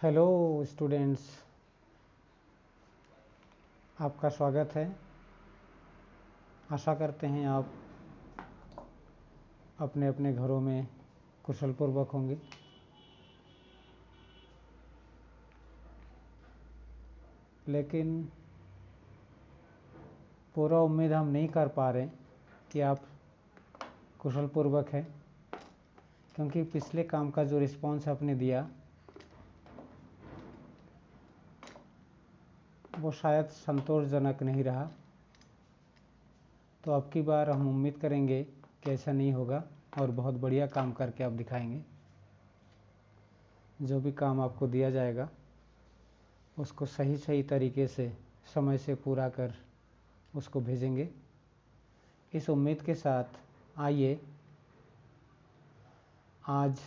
Hello students, आपका स्वागत है। आशा करते हैं आप अपने अपने घरों में कुशलपूर्वक होंगे। लेकिन पूरा उम्मीद हम नहीं कर पा रहे कि आप कुशलपूर्वक हैं, क्योंकि पिछले काम का जो रिस्पॉन्स आपने दिया वो शायद संतोषजनक नहीं रहा। तो अब की बार हम उम्मीद करेंगे कि ऐसा नहीं होगा और बहुत बढ़िया काम करके आप दिखाएंगे। जो भी काम आपको दिया जाएगा उसको सही सही तरीके से समय से पूरा कर उसको भेजेंगे। इस उम्मीद के साथ आइए आज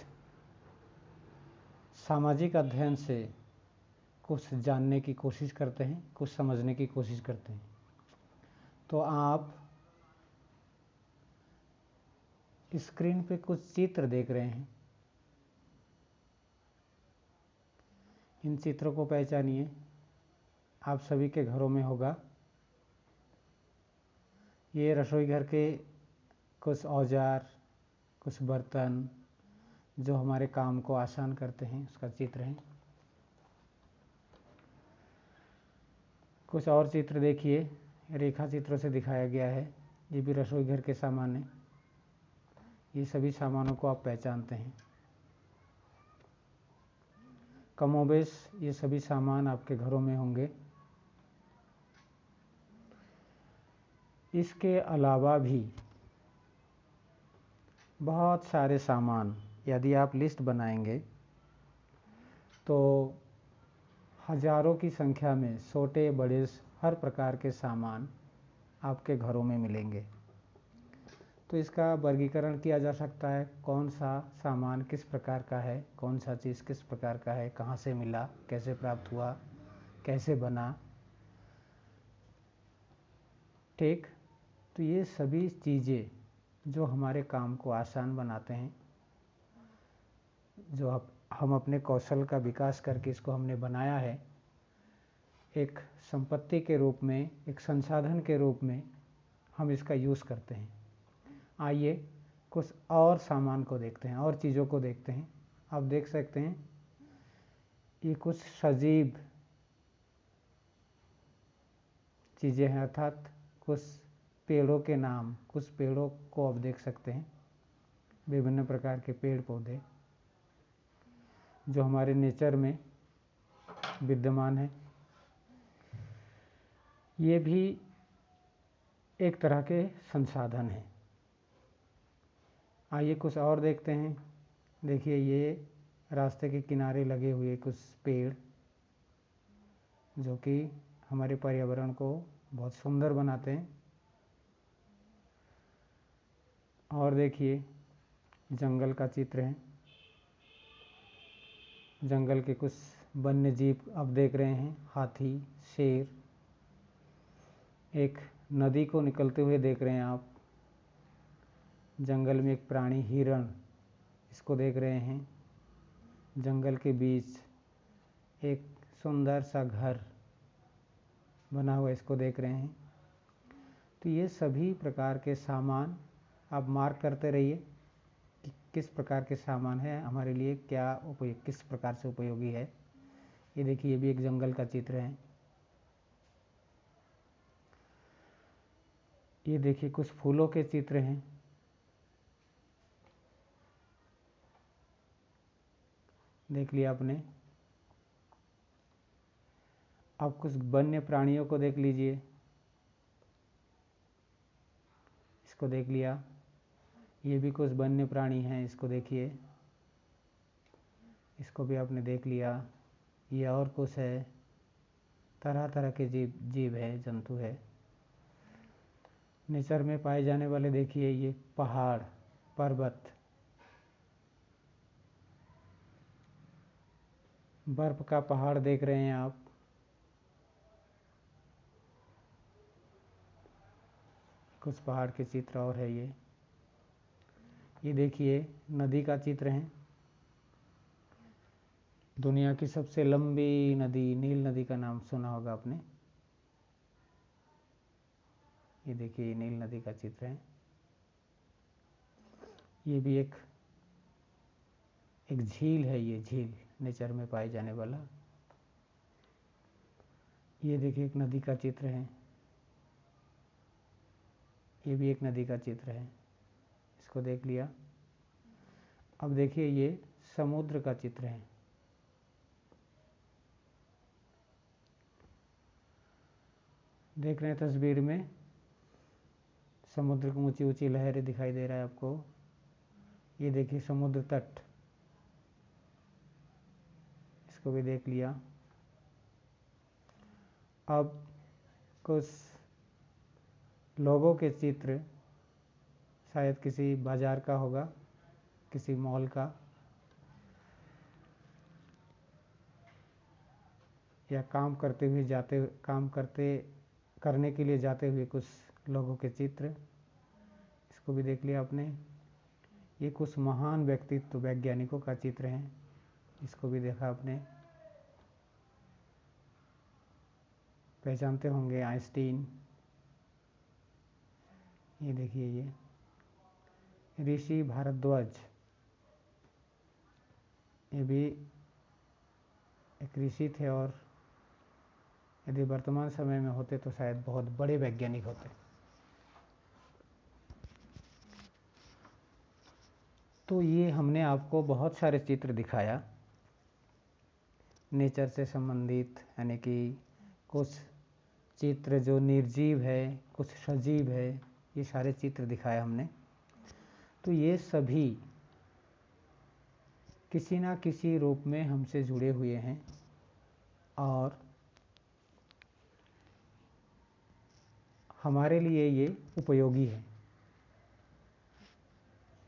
सामाजिक अध्ययन से कुछ जानने की कोशिश करते हैं, कुछ समझने की कोशिश करते हैं। तो आप स्क्रीन पे कुछ चित्र देख रहे हैं। इन चित्रों को पहचानिए। आप सभी के घरों में होगा। ये रसोई घर के कुछ औजार, कुछ बर्तन जो हमारे काम को आसान करते हैं उसका चित्र है। कुछ और चित्र देखिए, रेखा चित्रों से दिखाया गया है। ये भी रसोई घर के सामान हैं। ये सभी सामानों को आप पहचानते हैं। कमोबेश ये सभी सामान आपके घरों में होंगे। इसके अलावा भी बहुत सारे सामान, यदि आप लिस्ट बनाएंगे तो हजारों की संख्या में छोटे बड़े हर प्रकार के सामान आपके घरों में मिलेंगे। तो इसका वर्गीकरण किया जा सकता है, कौन सा सामान किस प्रकार का है, कौन सा चीज़ किस प्रकार का है, कहाँ से मिला, कैसे प्राप्त हुआ, कैसे बना। ठीक, तो ये सभी चीज़ें जो हमारे काम को आसान बनाते हैं, जो हम अपने कौशल का विकास करके इसको हमने बनाया है, एक संपत्ति के रूप में, एक संसाधन के रूप में हम इसका यूज़ करते हैं। आइए कुछ और सामान को देखते हैं और चीज़ों को देखते हैं। आप देख सकते हैं ये कुछ सजीव चीज़ें हैं, अर्थात कुछ पेड़ों के नाम, कुछ पेड़ों को आप देख सकते हैं। विभिन्न प्रकार के पेड़ पौधे जो हमारे नेचर में विद्यमान है। ये भी एक तरह के संसाधन हैं। आइए कुछ और देखते हैं। देखिए ये रास्ते के किनारे लगे हुए कुछ पेड़ जो कि हमारे पर्यावरण को बहुत सुंदर बनाते हैं। और देखिए जंगल का चित्र है। जंगल के कुछ वन्य जीव आप देख रहे हैं, हाथी, शेर। एक नदी को निकलते हुए देख रहे हैं आप। जंगल में एक प्राणी हिरण, इसको देख रहे हैं। जंगल के बीच एक सुंदर सा घर बना हुआ, इसको देख रहे हैं। तो ये सभी प्रकार के सामान आप मार्क करते रहिए कि किस प्रकार के सामान है, हमारे लिए क्या उपयोग, किस प्रकार से उपयोगी है। ये देखिए, ये भी एक जंगल का चित्र है। ये देखिए कुछ फूलों के चित्र हैं। देख लिया आपने। अब कुछ वन्य प्राणियों को देख लीजिए। इसको देख लिया। ये भी कुछ वन्य प्राणी हैं, इसको देखिए। इसको भी आपने देख लिया। ये और कुछ है, तरह तरह के जीव है, जंतु है। नेचर में पाए जाने वाले देखिए ये पहाड़, पर्वत, बर्फ का पहाड़ देख रहे हैं आप। कुछ पहाड़ के चित्र और है। ये देखिए नदी का चित्र है। दुनिया की सबसे लंबी नदी नील नदी का नाम सुना होगा आपने। ये देखिए नील नदी का चित्र है। ये भी एक झील है, ये झील नेचर में पाए जाने वाला। ये देखिए एक नदी का चित्र है, ये भी एक नदी का चित्र है, इसको देख लिया। अब देखिए ये समुद्र का चित्र है। देख रहे हैं तस्वीर में समुद्र की ऊंची ऊंची लहरें दिखाई दे रहा है आपको। ये देखिए समुद्र तट, इसको भी देख लिया। अब कुछ लोगों के चित्र, शायद किसी बाजार का होगा, किसी मॉल का, या काम करने के लिए जाते हुए कुछ लोगों के चित्र, इसको भी देख लिया आपने। ये कुछ महान व्यक्तित्व वैज्ञानिकों का चित्र है, इसको भी देखा आपने। पहचानते होंगे आइंस्टीन। ये देखिए ये ऋषि भारद्वाज, ये भी एक ऋषि थे और यदि वर्तमान समय में होते तो शायद बहुत बड़े वैज्ञानिक होते। तो ये हमने आपको बहुत सारे चित्र दिखाया नेचर से संबंधित, यानी कि कुछ चित्र जो निर्जीव है, कुछ सजीव है, ये सारे चित्र दिखाए हमने। तो ये सभी किसी ना किसी रूप में हमसे जुड़े हुए हैं और हमारे लिए ये उपयोगी है।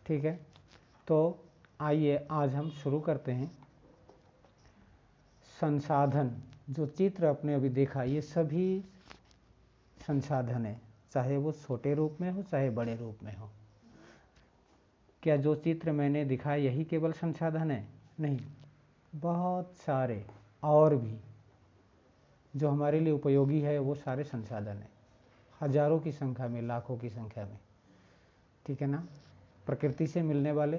ठीक है, तो आइए आज हम शुरू करते हैं। संसाधन, जो चित्र आपने अभी देखा, ये सभी संसाधन है, चाहे वो छोटे रूप में हो चाहे बड़े रूप में हो। क्या जो चित्र मैंने दिखाया यही केवल संसाधन है? नहीं, बहुत सारे और भी जो हमारे लिए उपयोगी है वो सारे संसाधन है, हजारों की संख्या में, लाखों की संख्या में। ठीक है ना। प्रकृति से मिलने वाले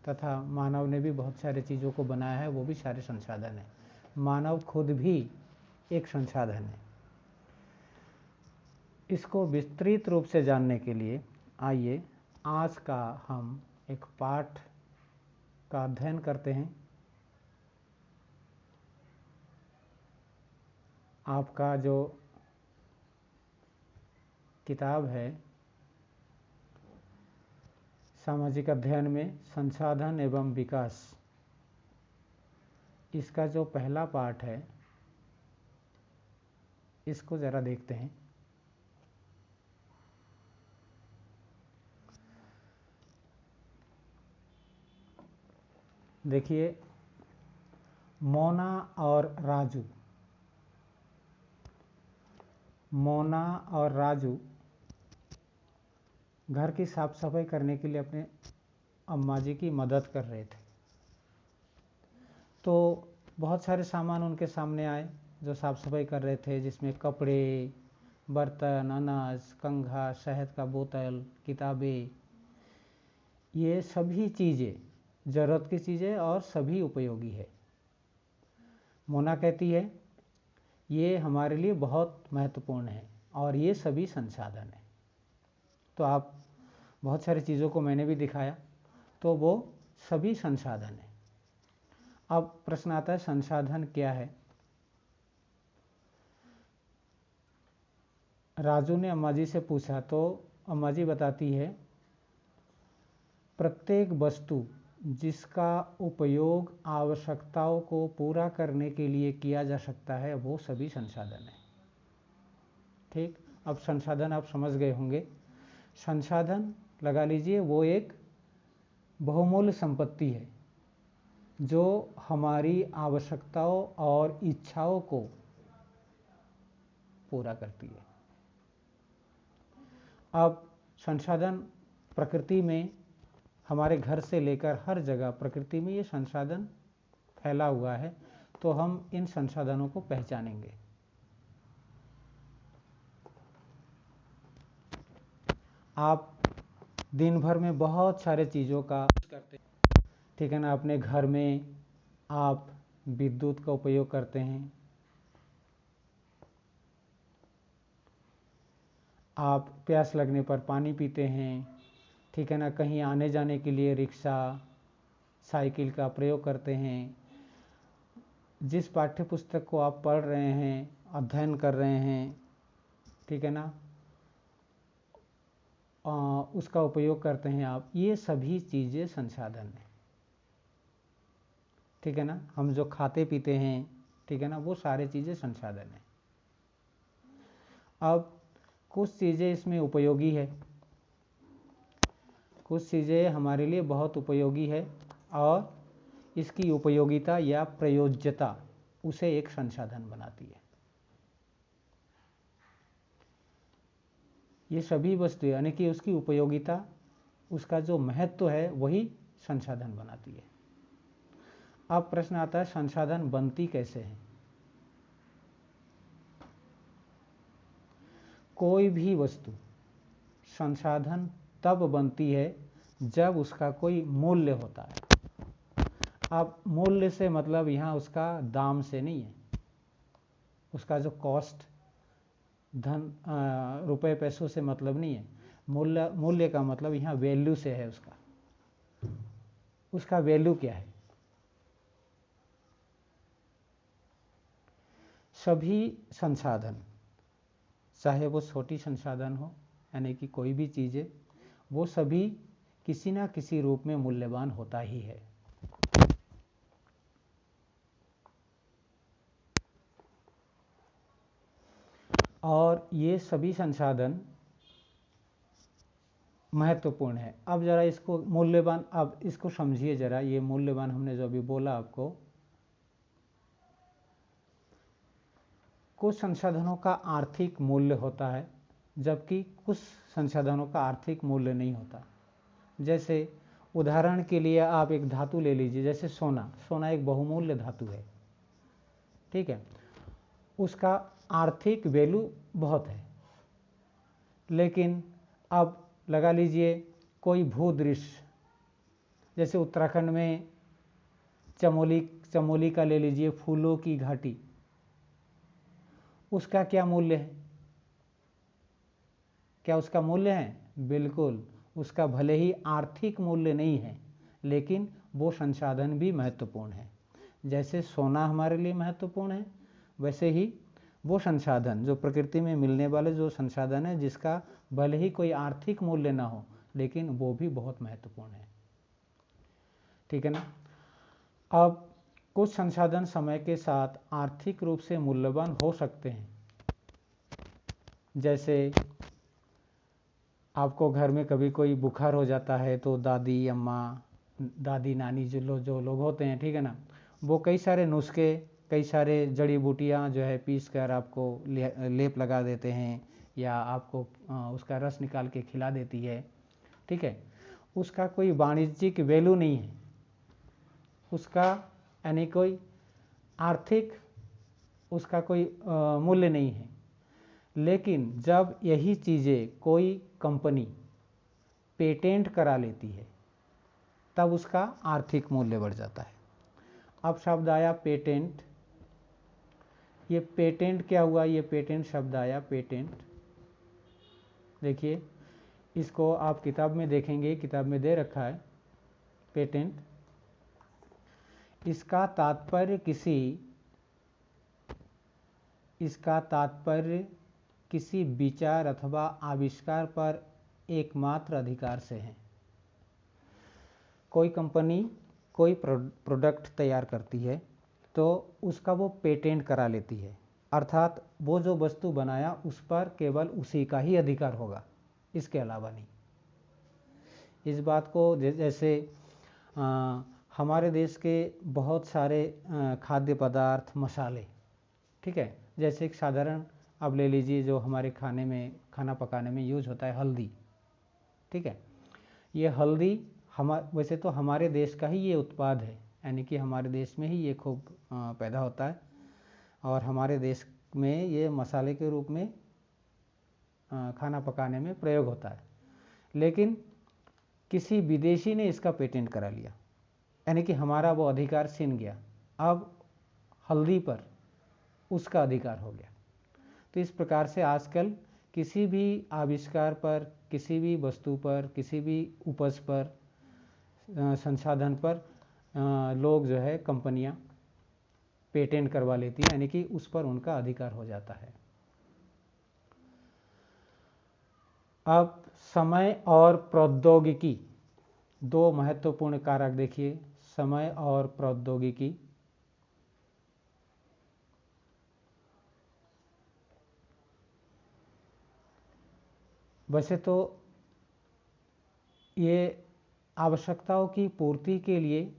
तथा मानव ने भी बहुत सारे चीज़ों को बनाया है, वो भी सारे संसाधन है। मानव खुद भी एक संसाधन है। इसको विस्तृत रूप से जानने के लिए आइए आज का हम एक पाठ का अध्ययन करते हैं। आपका जो किताब है सामाजिक अध्ययन में संसाधन एवं विकास, इसका जो पहला पाठ है इसको ज़रा देखते हैं। देखिए, मोना और राजू, मोना और राजू घर की साफ सफाई करने के लिए अपने अम्मा जी की मदद कर रहे थे। तो बहुत सारे सामान उनके सामने आए जो साफ सफाई कर रहे थे, जिसमें कपड़े, बर्तन, अनाज, कंघा, शहद का बोतल, किताबें, ये सभी चीज़ें ज़रूरत की चीज़ें और सभी उपयोगी है। मोना कहती है ये हमारे लिए बहुत महत्वपूर्ण है और ये सभी संसाधन है। तो आप बहुत सारी चीज़ों को मैंने भी दिखाया, तो वो सभी संसाधन है। अब प्रश्न आता है संसाधन क्या है। राजू ने अम्मा जी से पूछा तो अम्मा जी बताती है प्रत्येक वस्तु जिसका उपयोग आवश्यकताओं को पूरा करने के लिए किया जा सकता है वो सभी संसाधन है। ठीक, अब संसाधन आप समझ गए होंगे। संसाधन लगा लीजिए वो एक बहुमूल्य संपत्ति है जो हमारी आवश्यकताओं और इच्छाओं को पूरा करती है। अब संसाधन प्रकृति में, हमारे घर से लेकर हर जगह प्रकृति में ये संसाधन फैला हुआ है, तो हम इन संसाधनों को पहचानेंगे। आप दिन भर में बहुत सारे चीज़ों का करते हैं, ठीक है ना। अपने घर में आप विद्युत का उपयोग करते हैं, आप प्यास लगने पर पानी पीते हैं, ठीक है ना। कहीं आने जाने के लिए रिक्शा, साइकिल का प्रयोग करते हैं। जिस पाठ्य पुस्तक को आप पढ़ रहे हैं, अध्ययन कर रहे हैं, ठीक है ना, उसका उपयोग करते हैं आप। ये सभी चीज़ें संसाधन हैं, ठीक है ना। हम जो खाते पीते हैं, ठीक है ना, वो सारी चीज़ें संसाधन हैं। अब कुछ चीज़ें इसमें उपयोगी है, कुछ चीज़ें हमारे लिए बहुत उपयोगी है, और इसकी उपयोगिता या प्रयोज्यता उसे एक संसाधन बनाती है। ये सभी वस्तुएं, यानी कि उसकी उपयोगिता, उसका जो महत्व है, वही संसाधन बनाती है। अब प्रश्न आता है, संसाधन बनती कैसे है? कोई भी वस्तु संसाधन तब बनती है जब उसका कोई मूल्य होता है। अब मूल्य से मतलब यहाँ उसका दाम से नहीं है, उसका जो कॉस्ट, धन, रुपए पैसों से मतलब नहीं है। मूल्य का मतलब यहाँ वैल्यू से है। उसका वैल्यू क्या है? सभी संसाधन, चाहे वो छोटी संसाधन हो, यानी कि कोई भी चीज़ें, वो सभी किसी ना किसी रूप में मूल्यवान होता ही है। और ये सभी संसाधन महत्वपूर्ण है। अब जरा इसको मूल्यवान, अब इसको समझिए जरा। ये मूल्यवान हमने जो अभी बोला आपको, कुछ संसाधनों का आर्थिक मूल्य होता है, जबकि कुछ संसाधनों का आर्थिक मूल्य नहीं होता। जैसे उदाहरण के लिए आप एक धातु ले लीजिए, जैसे सोना। सोना एक बहुमूल्य धातु है, ठीक है। उसका आर्थिक वैल्यू बहुत है, लेकिन अब लगा लीजिए कोई भूदृश्य, जैसे उत्तराखंड में चमोली का ले लीजिए, फूलों की घाटी, उसका क्या मूल्य है? क्या उसका मूल्य है? बिल्कुल, उसका भले ही आर्थिक मूल्य नहीं है, लेकिन वो संसाधन भी महत्वपूर्ण है। जैसे सोना हमारे लिए महत्वपूर्ण है, वैसे ही वो संसाधन जो प्रकृति में मिलने वाले जो संसाधन है, जिसका भले ही कोई आर्थिक मूल्य ना हो, लेकिन वो भी बहुत महत्वपूर्ण है, ठीक है ना। अब कुछ संसाधन समय के साथ आर्थिक रूप से मूल्यवान हो सकते हैं। जैसे आपको घर में कभी कोई बुखार हो जाता है, तो दादी अम्मा, दादी नानी जो लोग होते हैं, ठीक है ना, वो कई सारे नुस्खे, कई सारे जड़ी बूटियाँ जो है पीस कर आपको लेप लगा देते हैं, या आपको उसका रस निकाल के खिला देती है, ठीक है। उसका कोई वाणिज्यिक वैल्यू नहीं है, उसका यानी कोई आर्थिक उसका कोई मूल्य नहीं है। लेकिन जब यही चीज़ें कोई कंपनी पेटेंट करा लेती है, तब उसका आर्थिक मूल्य बढ़ जाता है। अब शब्द आया पेटेंट। ये पेटेंट क्या हुआ? ये पेटेंट शब्द आया, पेटेंट। देखिए, इसको आप किताब में देखेंगे, किताब में दे रखा है पेटेंट। इसका तात्पर्य किसी विचार अथवा आविष्कार पर एकमात्र अधिकार से है। कोई कंपनी कोई प्रोडक्ट तैयार करती है, तो उसका वो पेटेंट करा लेती है, अर्थात वो जो वस्तु बनाया उस पर केवल उसी का ही अधिकार होगा, इसके अलावा नहीं। इस बात को जैसे हमारे देश के बहुत सारे खाद्य पदार्थ, मसाले, ठीक है, जैसे एक साधारण अब ले लीजिए जो हमारे खाना पकाने में यूज होता है, हल्दी, ठीक है। ये हल्दी वैसे तो हमारे देश का ही ये उत्पाद है, यानी कि हमारे देश में ही ये खूब पैदा होता है और हमारे देश में ये मसाले के रूप में खाना पकाने में प्रयोग होता है। लेकिन किसी विदेशी ने इसका पेटेंट करा लिया, यानी कि हमारा वो अधिकार छिन गया। अब हल्दी पर उसका अधिकार हो गया। तो इस प्रकार से आजकल किसी भी आविष्कार पर, किसी भी वस्तु पर, किसी भी उपज पर, संसाधन पर लोग जो है कंपनियां पेटेंट करवा लेती हैं, यानी कि उस पर उनका अधिकार हो जाता है। अब समय और प्रौद्योगिकी, दो महत्वपूर्ण कारक देखिए, समय और प्रौद्योगिकी। वैसे तो ये आवश्यकताओं की पूर्ति के लिए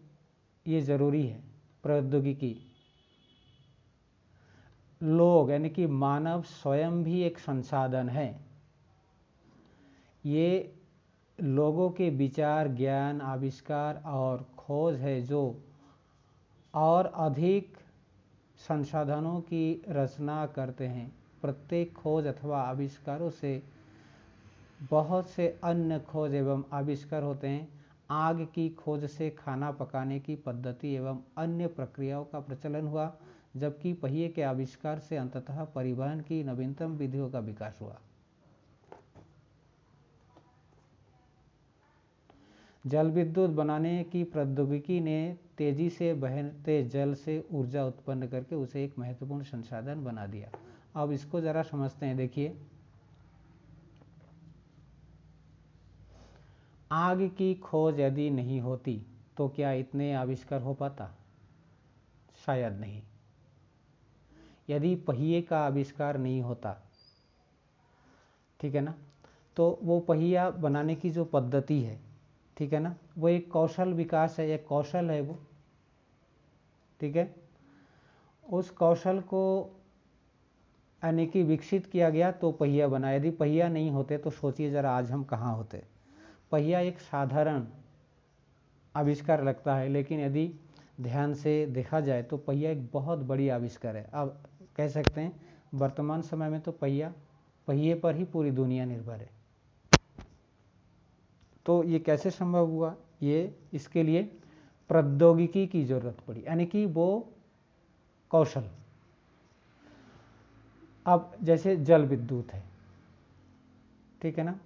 ये ज़रूरी है प्रौद्योगिकी। लोग यानी कि मानव स्वयं भी एक संसाधन है। ये लोगों के विचार, ज्ञान, आविष्कार और खोज है जो और अधिक संसाधनों की रचना करते हैं। प्रत्येक खोज अथवा आविष्कारों से बहुत से अन्य खोज एवं आविष्कार होते हैं। आग की खोज से खाना पकाने की पद्धति एवं अन्य प्रक्रियाओं का प्रचलन हुआ, जबकि पहिए के आविष्कार से अंततः परिवहन की नवीनतम विधियों का विकास हुआ। जल विद्युत बनाने की प्रौद्योगिकी ने तेजी से बहते जल से ऊर्जा उत्पन्न करके उसे एक महत्वपूर्ण संसाधन बना दिया। अब इसको जरा समझते हैं। देखिए, आग की खोज यदि नहीं होती तो क्या इतने आविष्कार हो पाता? शायद नहीं। यदि पहिए का आविष्कार नहीं होता, ठीक है ना, तो वो पहिया बनाने की जो पद्धति है, ठीक है ना, वो एक कौशल विकास है, एक कौशल है वो, ठीक है। उस कौशल को यानी कि विकसित किया गया तो पहिया बना। यदि पहिया नहीं होते तो सोचिए जरा आज हम कहाँ होते। पहिया एक साधारण आविष्कार लगता है, लेकिन यदि ध्यान से देखा जाए तो पहिया एक बहुत बड़ी आविष्कार है। अब कह सकते हैं वर्तमान समय में तो पहिए पर ही पूरी दुनिया निर्भर है। तो ये कैसे संभव हुआ? ये इसके लिए प्रौद्योगिकी की जरूरत पड़ी, यानी कि वो कौशल। अब जैसे जल विद्युत है, ठीक है ना,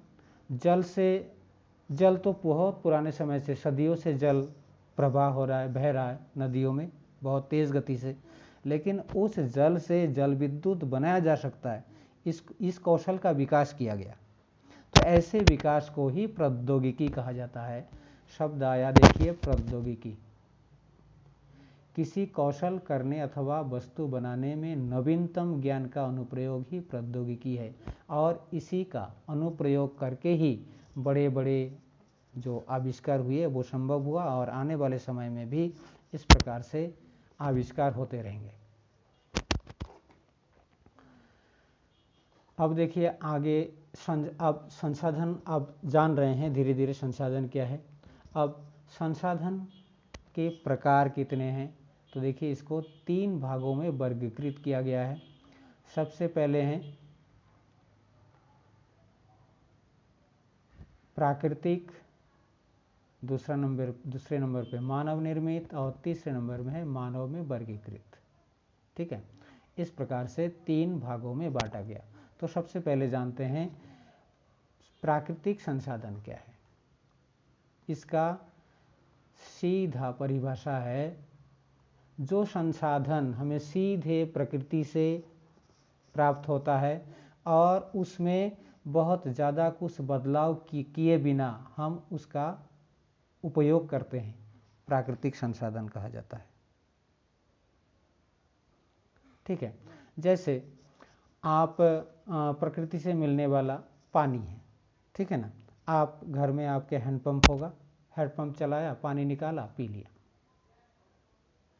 जल तो बहुत पुराने समय से, सदियों से जल प्रवाह हो रहा है, बह रहा है नदियों में बहुत तेज़ गति से, लेकिन उस जल से जल विद्युत बनाया जा सकता है। इस कौशल का विकास किया गया। तो ऐसे विकास को ही प्रौद्योगिकी कहा जाता है। शब्द आया देखिए, प्रौद्योगिकी। किसी कौशल करने अथवा वस्तु बनाने में नवीनतम ज्ञान का अनुप्रयोग ही प्रौद्योगिकी है, और इसी का अनुप्रयोग करके ही बड़े बड़े जो आविष्कार हुए वो संभव हुआ, और आने वाले समय में भी इस प्रकार से आविष्कार होते रहेंगे। अब देखिए आगे, अब संसाधन आप जान रहे हैं धीरे धीरे संसाधन क्या है। अब संसाधन के प्रकार कितने हैं, तो देखिए इसको 3 भागों में वर्गीकृत किया गया है। सबसे पहले हैं प्राकृतिक, दूसरे नंबर पे मानव निर्मित, और तीसरे नंबर में है मानव में वर्गीकृत। ठीक है, इस प्रकार से 3 भागों में बांटा गया। तो सबसे पहले जानते हैं प्राकृतिक संसाधन क्या है। इसका सीधा परिभाषा है जो संसाधन हमें सीधे प्रकृति से प्राप्त होता है और उसमें बहुत ज़्यादा कुछ बदलाव किए बिना हम उसका उपयोग करते हैं, प्राकृतिक संसाधन कहा जाता है। ठीक है, जैसे आप प्रकृति से मिलने वाला पानी है, ठीक है ना, आप घर में आपके हैंडपंप होगा, हैंडपंप चलाया, पानी निकाला, पी लिया,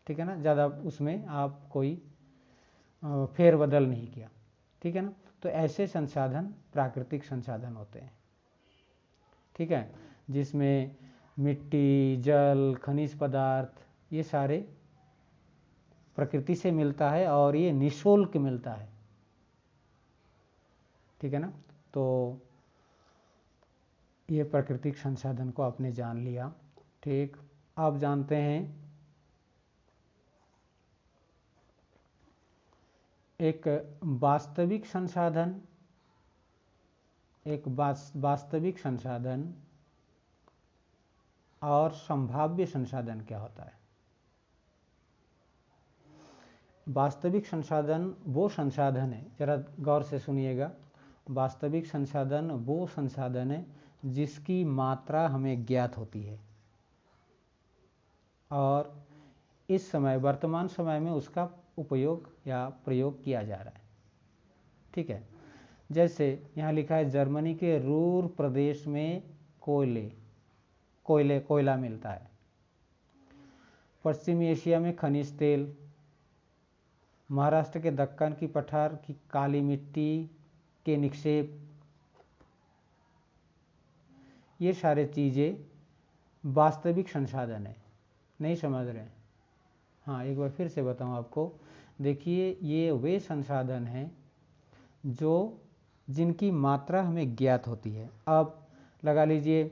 ठीक है ना, ज़्यादा उसमें आप कोई फेरबदल नहीं किया, ठीक है ना। तो ऐसे संसाधन प्राकृतिक संसाधन होते हैं, ठीक है, जिसमें मिट्टी, जल, खनिज पदार्थ, ये सारे प्रकृति से मिलता है और ये निःशुल्क मिलता है, ठीक है ना। तो ये प्राकृतिक संसाधन को आपने जान लिया, ठीक। आप जानते हैं एक वास्तविक संसाधन, एक वास्तविक संसाधन और संभाव्य संसाधन क्या होता है। वास्तविक संसाधन वो संसाधन है, जरा गौर से सुनिएगा, वास्तविक संसाधन वो संसाधन है जिसकी मात्रा हमें ज्ञात होती है और इस समय वर्तमान समय में उसका उपयोग या प्रयोग किया जा रहा है, ठीक है। जैसे यहाँ लिखा है जर्मनी के रूर प्रदेश में कोयला मिलता है, पश्चिमी एशिया में खनिज तेल, महाराष्ट्र के दक्कन की पठार की काली मिट्टी के निक्षेप, ये सारे चीज़ें वास्तविक संसाधन है। नहीं समझ रहे हैं? हाँ, एक बार फिर से बताऊं आपको। देखिए, ये वे संसाधन हैं जो जिनकी मात्रा हमें ज्ञात होती है। अब लगा लीजिए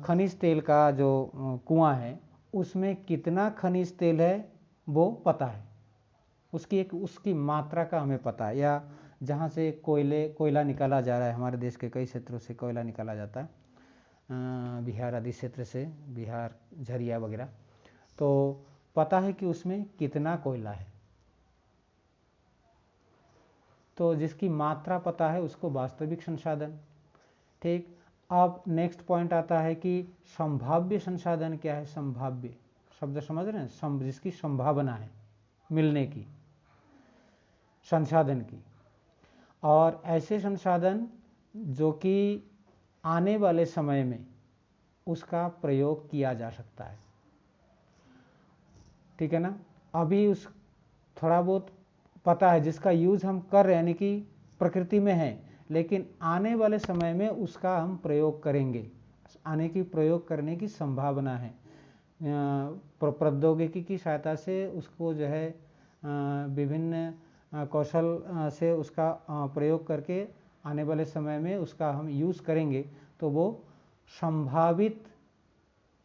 खनिज तेल का जो कुआं है उसमें कितना खनिज तेल है वो पता है, उसकी मात्रा का हमें पता है। या जहाँ से कोयला निकाला जा रहा है, हमारे देश के कई क्षेत्रों से कोयला निकाला जाता है, बिहार आदि क्षेत्र से, बिहार झरिया वगैरह, तो पता है कि उसमें कितना कोयला है। तो जिसकी मात्रा पता है उसको वास्तविक संसाधन, ठीक। अब नेक्स्ट पॉइंट आता है कि संभाव्य संसाधन क्या है। संभाव्य शब्द समझ रहे हैं, जिसकी संभावना है मिलने की, संसाधन की, और ऐसे संसाधन जो कि आने वाले समय में उसका प्रयोग किया जा सकता है, ठीक है ना। अभी उस थोड़ा बहुत पता है जिसका यूज़ हम कर रहे हैं, यानी कि प्रकृति में है, लेकिन आने वाले समय में उसका हम प्रयोग करेंगे, आने की प्रयोग करने की संभावना है। प्रौद्योगिकी की सहायता से उसको जो है विभिन्न कौशल से उसका प्रयोग करके आने वाले समय में उसका हम यूज़ करेंगे, तो वो संभावित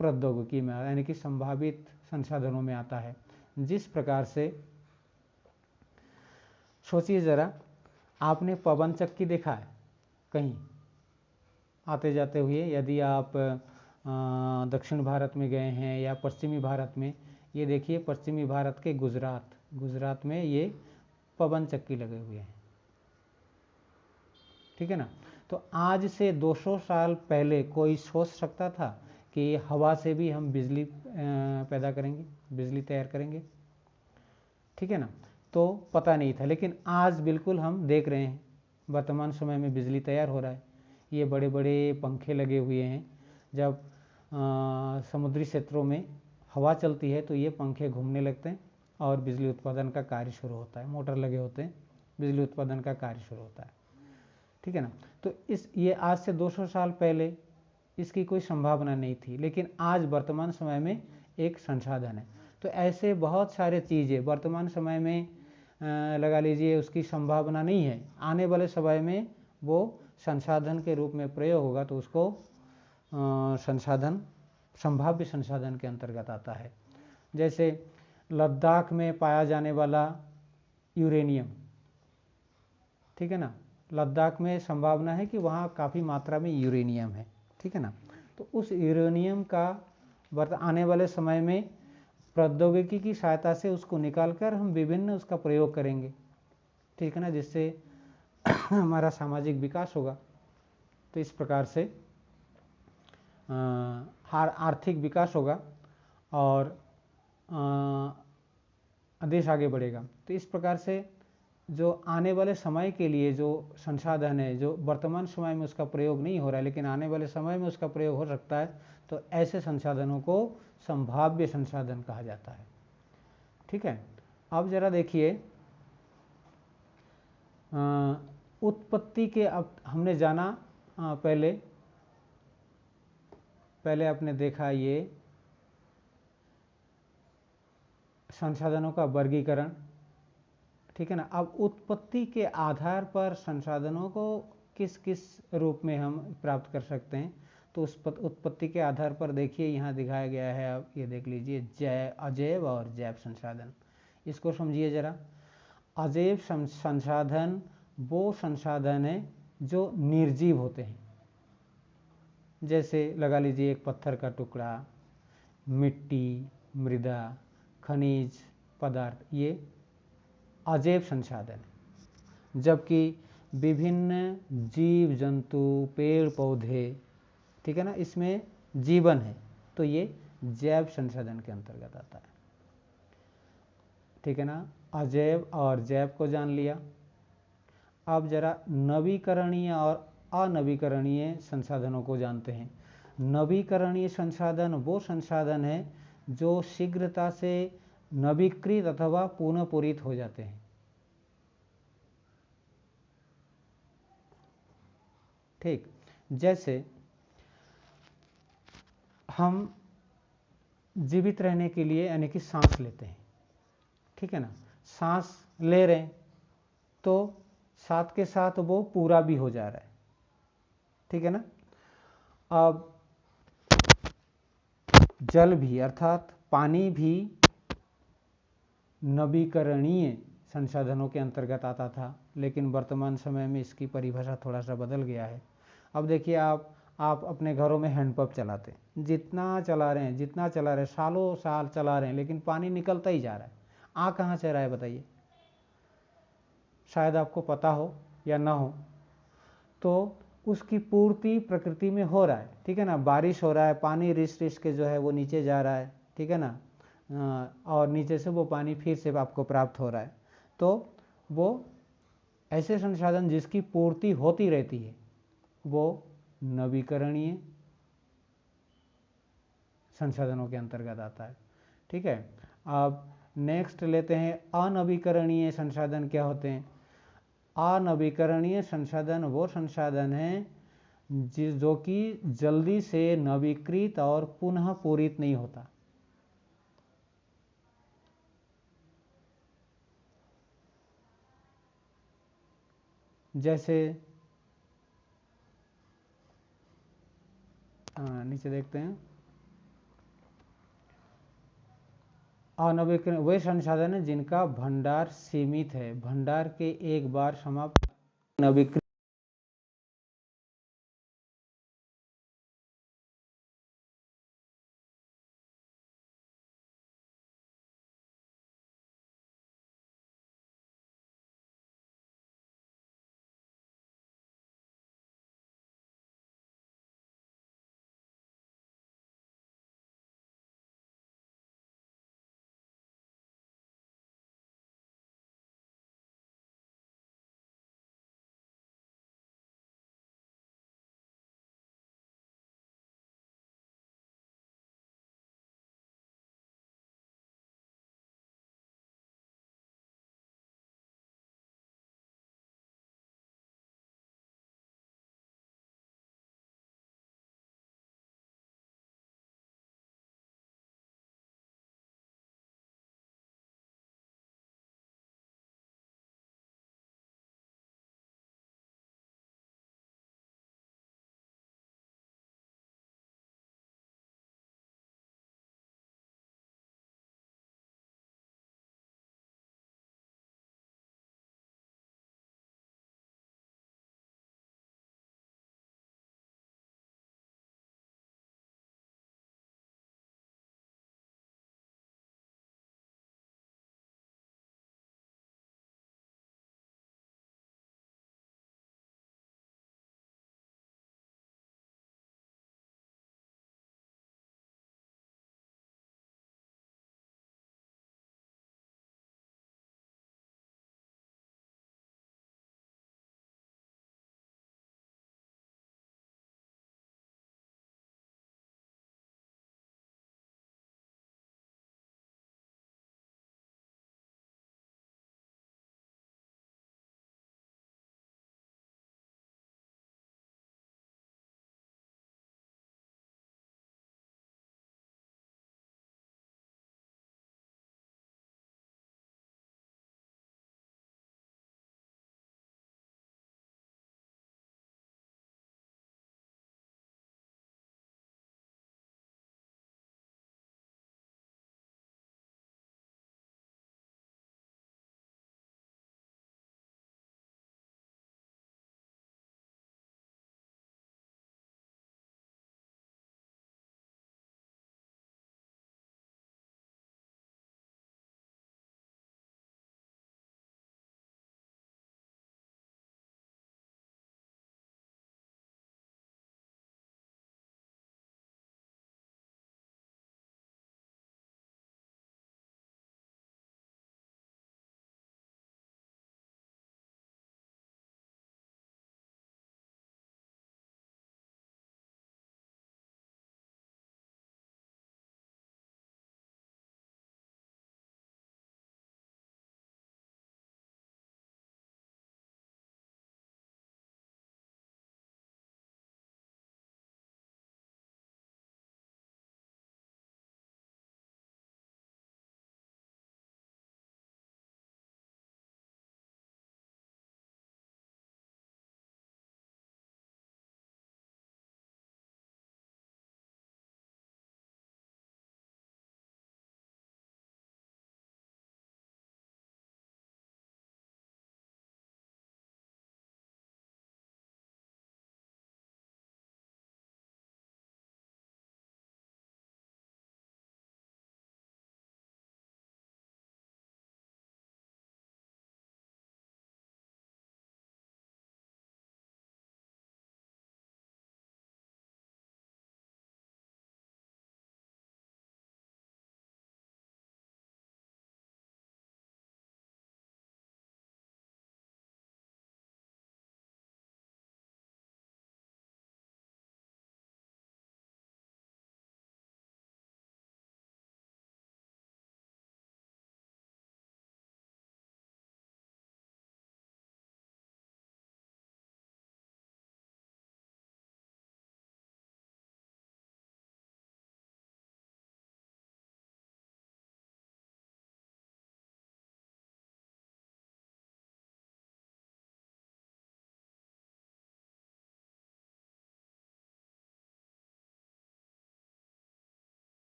प्रौद्योगिकी में, यानी कि संभावित संसाधनों में आता है। जिस प्रकार से सोचिए ज़रा, आपने पवन चक्की देखा है कहीं आते जाते हुए? यदि आप दक्षिण भारत में गए हैं या पश्चिमी भारत में, ये देखिए पश्चिमी भारत के गुजरात में ये पवन चक्की लगे हुए हैं, ठीक है ना। तो आज से 200 साल पहले कोई सोच सकता था कि हवा से भी हम बिजली पैदा करेंगे, बिजली तैयार करेंगे, ठीक है ना। तो पता नहीं था, लेकिन आज बिल्कुल हम देख रहे हैं वर्तमान समय में बिजली तैयार हो रहा है। ये बड़े बड़े पंखे लगे हुए हैं, जब समुद्री क्षेत्रों में हवा चलती है तो ये पंखे घूमने लगते हैं और बिजली उत्पादन का कार्य शुरू होता है, मोटर लगे होते हैं, बिजली उत्पादन का कार्य शुरू होता है, ठीक है ना। तो ये आज से 200 साल पहले इसकी कोई संभावना नहीं थी, लेकिन आज वर्तमान समय में एक संसाधन है। तो ऐसे बहुत सारे चीज़ें वर्तमान समय में लगा लीजिए उसकी संभावना नहीं है, आने वाले समय में वो संसाधन के रूप में प्रयोग होगा, तो उसको संभाव्य संसाधन के अंतर्गत आता है। जैसे लद्दाख में पाया जाने वाला यूरेनियम, ठीक है ना, लद्दाख में संभावना है कि वहाँ काफ़ी मात्रा में यूरेनियम है, ठीक है ना। तो उस यूरेनियम का आने वाले समय में प्रौद्योगिकी की सहायता से उसको निकालकर हम विभिन्न उसका प्रयोग करेंगे, ठीक है ना, जिससे हमारा सामाजिक विकास होगा। तो इस प्रकार से आर्थिक विकास होगा और देश आगे बढ़ेगा। तो इस प्रकार से जो आने वाले समय के लिए जो संसाधन है, जो वर्तमान समय में उसका प्रयोग नहीं हो रहा है लेकिन आने वाले समय में उसका प्रयोग हो सकता है, तो ऐसे संसाधनों को संभाव्य संसाधन कहा जाता है, ठीक है। अब जरा देखिए, उत्पत्ति के, अब हमने जाना पहले आपने देखा ये संसाधनों का वर्गीकरण, ठीक है ना। अब उत्पत्ति के आधार पर संसाधनों को किस किस रूप में हम प्राप्त कर सकते हैं, तो उस उत्पत्ति के आधार पर देखिए यहाँ दिखाया गया है, आप ये देख लीजिए, अजैव और जैव संसाधन। इसको समझिए जरा। अजैव संसाधन वो संसाधन है जो निर्जीव होते हैं, जैसे लगा लीजिए एक पत्थर का टुकड़ा, मिट्टी, मृदा, खनिज पदार्थ, ये अजैव संसाधन है। जबकि विभिन्न जीव जंतु, पेड़ पौधे, ठीक है ना, इसमें जीवन है, तो ये जैव संसाधन के अंतर्गत आता है, ठीक है ना। अजैव और जैव को जान लिया। अब जरा नवीकरणीय और अनवीकरणीय संसाधनों को जानते हैं। नवीकरणीय संसाधन वो संसाधन है जो शीघ्रता से नवीकृत अथवा पुनः पूरित हो जाते हैं, ठीक। जैसे हम जीवित रहने के लिए यानी कि सांस लेते हैं, ठीक है ना। सांस ले रहे हैं तो साथ के साथ वो पूरा भी हो जा रहा है, ठीक है ना। अब जल भी अर्थात पानी भी नवीकरणीय संसाधनों के अंतर्गत आता था, लेकिन वर्तमान समय में इसकी परिभाषा थोड़ा सा बदल गया है। अब देखिए आप अपने घरों में हैंडपंप चलाते हैं, जितना चला रहे हैं, सालों साल चला रहे हैं, लेकिन पानी निकलता ही जा रहा है। आ कहाँ से रहा है बताइए? शायद आपको पता हो या ना हो, तो उसकी पूर्ति प्रकृति में हो रहा है, ठीक है ना। बारिश हो रहा है, पानी रिस रिस के जो है वो नीचे जा रहा है, ठीक है ना, और नीचे से वो पानी फिर से आपको प्राप्त हो रहा है। तो वो ऐसे संसाधन जिसकी पूर्ति होती रहती है वो नवीकरणीय संसाधनों के अंतर्गत आता है, ठीक है। अब नेक्स्ट लेते हैं अनवीकरणीय संसाधन क्या होते हैं। अनवीकरणीय संसाधन वो संसाधन है जो कि जल्दी से नवीकृत और पुनः पूरित नहीं होता। जैसे नीचे देखते हैं, अनवीकरण वे संसाधन है जिनका भंडार सीमित है, भंडार के एक बार समाप्त नवीकृत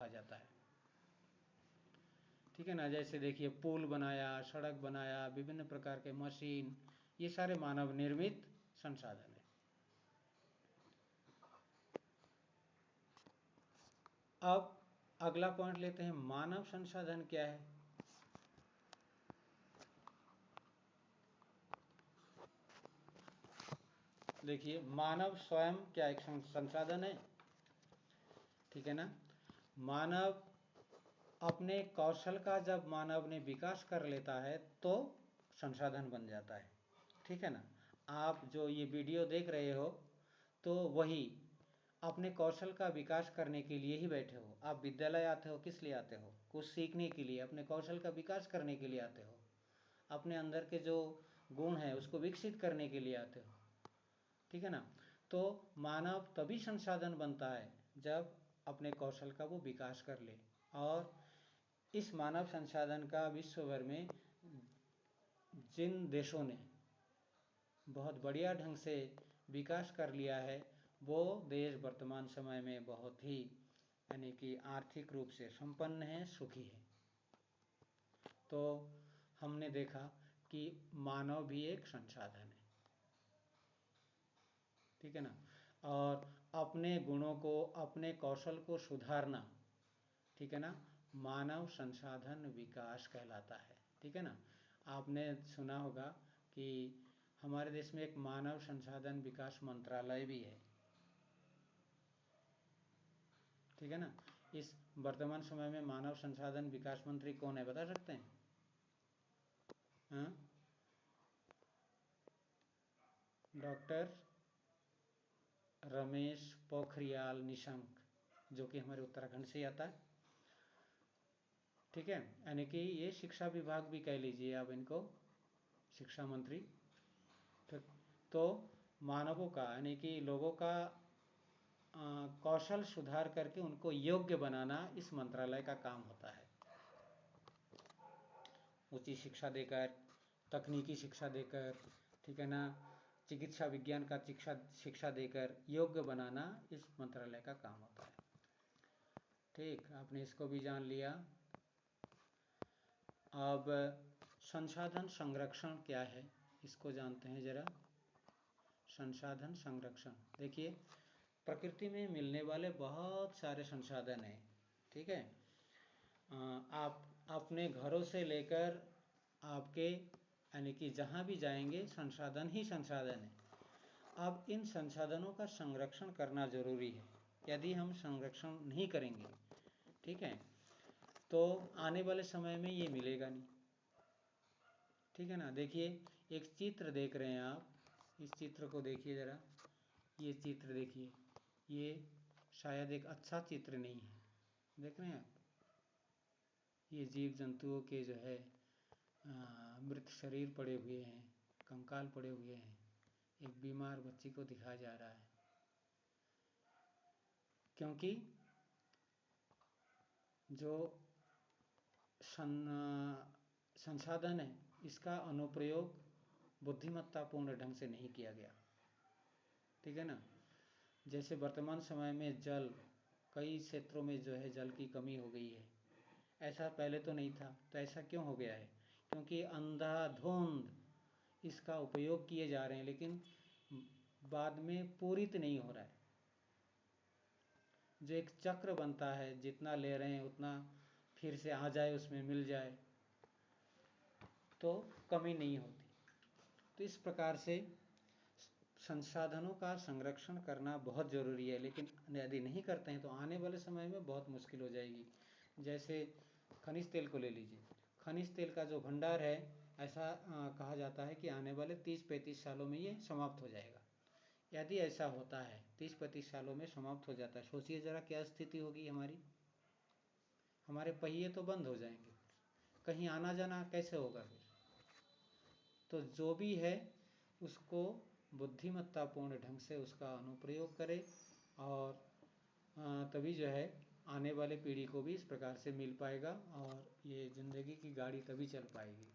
जाता है। ठीक है ना, जैसे देखिए पुल बनाया, सड़क बनाया, विभिन्न प्रकार के मशीन, ये सारे मानव निर्मित संसाधन है। अब अगला पॉइंट लेते हैं, मानव संसाधन क्या है। देखिए मानव स्वयं क्या एक संसाधन है, ठीक है ना। मानव अपने कौशल का जब मानव ने विकास कर लेता है तो संसाधन बन जाता है, ठीक है ना। आप जो ये वीडियो देख रहे हो तो वही अपने कौशल का विकास करने के लिए ही बैठे हो। आप विद्यालय आते हो किस लिए आते हो? कुछ सीखने के लिए, अपने कौशल का विकास करने के लिए आते हो, अपने अंदर के जो गुण हैं उसको विकसित करने के लिए आते हो, ठीक है ना। तो मानव तभी संसाधन बनता है जब अपने कौशल का वो विकास कर ले। और इस मानव संसाधन का विश्व भर में जिन देशों ने बहुत बढ़िया ढंग से विकास कर लिया है वो देश वर्तमान समय में बहुत ही यानी कि आर्थिक रूप से संपन्न है, सुखी है। तो हमने देखा कि मानव भी एक संसाधन है, ठीक है ना। और अपने गुणों को, अपने कौशल को सुधारना, ठीक है ना, मानव संसाधन विकास कहलाता है, ठीक है ना। आपने सुना होगा कि हमारे देश में एक मानव संसाधन विकास मंत्रालय भी है, ठीक है ना। इस वर्तमान समय में मानव संसाधन विकास मंत्री कौन है, बता सकते हैं? डॉक्टर रमेश पोखरियाल निशंक, जो कि हमारे उत्तराखंड से आता है, ठीक है। यानी कि ये शिक्षा विभाग भी कह लीजिए आप इनको, शिक्षा मंत्री। तो मानवों का यानी कि लोगों का कौशल सुधार करके उनको योग्य बनाना इस मंत्रालय का काम होता है। उचित शिक्षा देकर, तकनीकी शिक्षा देकर, ठीक है ना, चिकित्सा विज्ञान का शिक्षा देकर योग्य बनाना इस मंत्रालय का काम होता है। ठीक, आपने इसको भी जान लिया। अब संसाधन संरक्षण क्या है इसको जानते हैं जरा। संसाधन संरक्षण, देखिए प्रकृति में मिलने वाले बहुत सारे संसाधन हैं, ठीक है। आप अपने घरों से लेकर आपके यानी कि जहाँ भी जाएंगे संसाधन ही संसाधन है। अब इन संसाधनों का संरक्षण करना जरूरी है। यदि हम संरक्षण नहीं करेंगे, ठीक है, तो आने वाले समय में ये मिलेगा नहीं, ठीक है ना। देखिए एक चित्र देख रहे हैं आप, इस चित्र को देखिए ज़रा, ये चित्र देखिए, ये शायद एक अच्छा चित्र नहीं है, देख रहे हैं आप। ये जीव जंतुओं के जो है मृत शरीर पड़े हुए हैं, कंकाल पड़े हुए हैं, एक बीमार बच्ची को दिखाया जा रहा है, क्योंकि जो संसाधन है इसका अनुप्रयोग बुद्धिमत्तापूर्ण ढंग से नहीं किया गया, ठीक है ना। जैसे वर्तमान समय में जल, कई क्षेत्रों में जो है जल की कमी हो गई है, ऐसा पहले तो नहीं था। तो ऐसा क्यों हो गया है? क्योंकि अंधाधुंध इसका उपयोग किए जा रहे हैं, लेकिन बाद में पूरित नहीं हो रहा है। जो एक चक्र बनता है, जितना ले रहे हैं उतना फिर से आ जाए, उसमें मिल जाए, तो कमी नहीं होती। तो इस प्रकार से संसाधनों का संरक्षण करना बहुत ज़रूरी है, लेकिन यदि नहीं करते हैं तो आने वाले समय में बहुत मुश्किल हो जाएगी। जैसे खनिज तेल को ले लीजिए, खनिज तेल का जो भंडार है, ऐसा कहा जाता है कि आने वाले 30-35 सालों में ये समाप्त हो जाएगा। यदि ऐसा होता है, 30-35 सालों में समाप्त हो जाता है, सोचिए ज़रा क्या स्थिति होगी हमारी। हमारे पहिए तो बंद हो जाएंगे, कहीं आना जाना कैसे होगा फिर? तो जो भी है उसको बुद्धिमत्तापूर्ण ढंग से उसका अनुप्रयोग करें, और तभी जो है आने वाले पीढ़ी को भी इस प्रकार से मिल पाएगा, और ये ज़िंदगी की गाड़ी तभी चल पाएगी।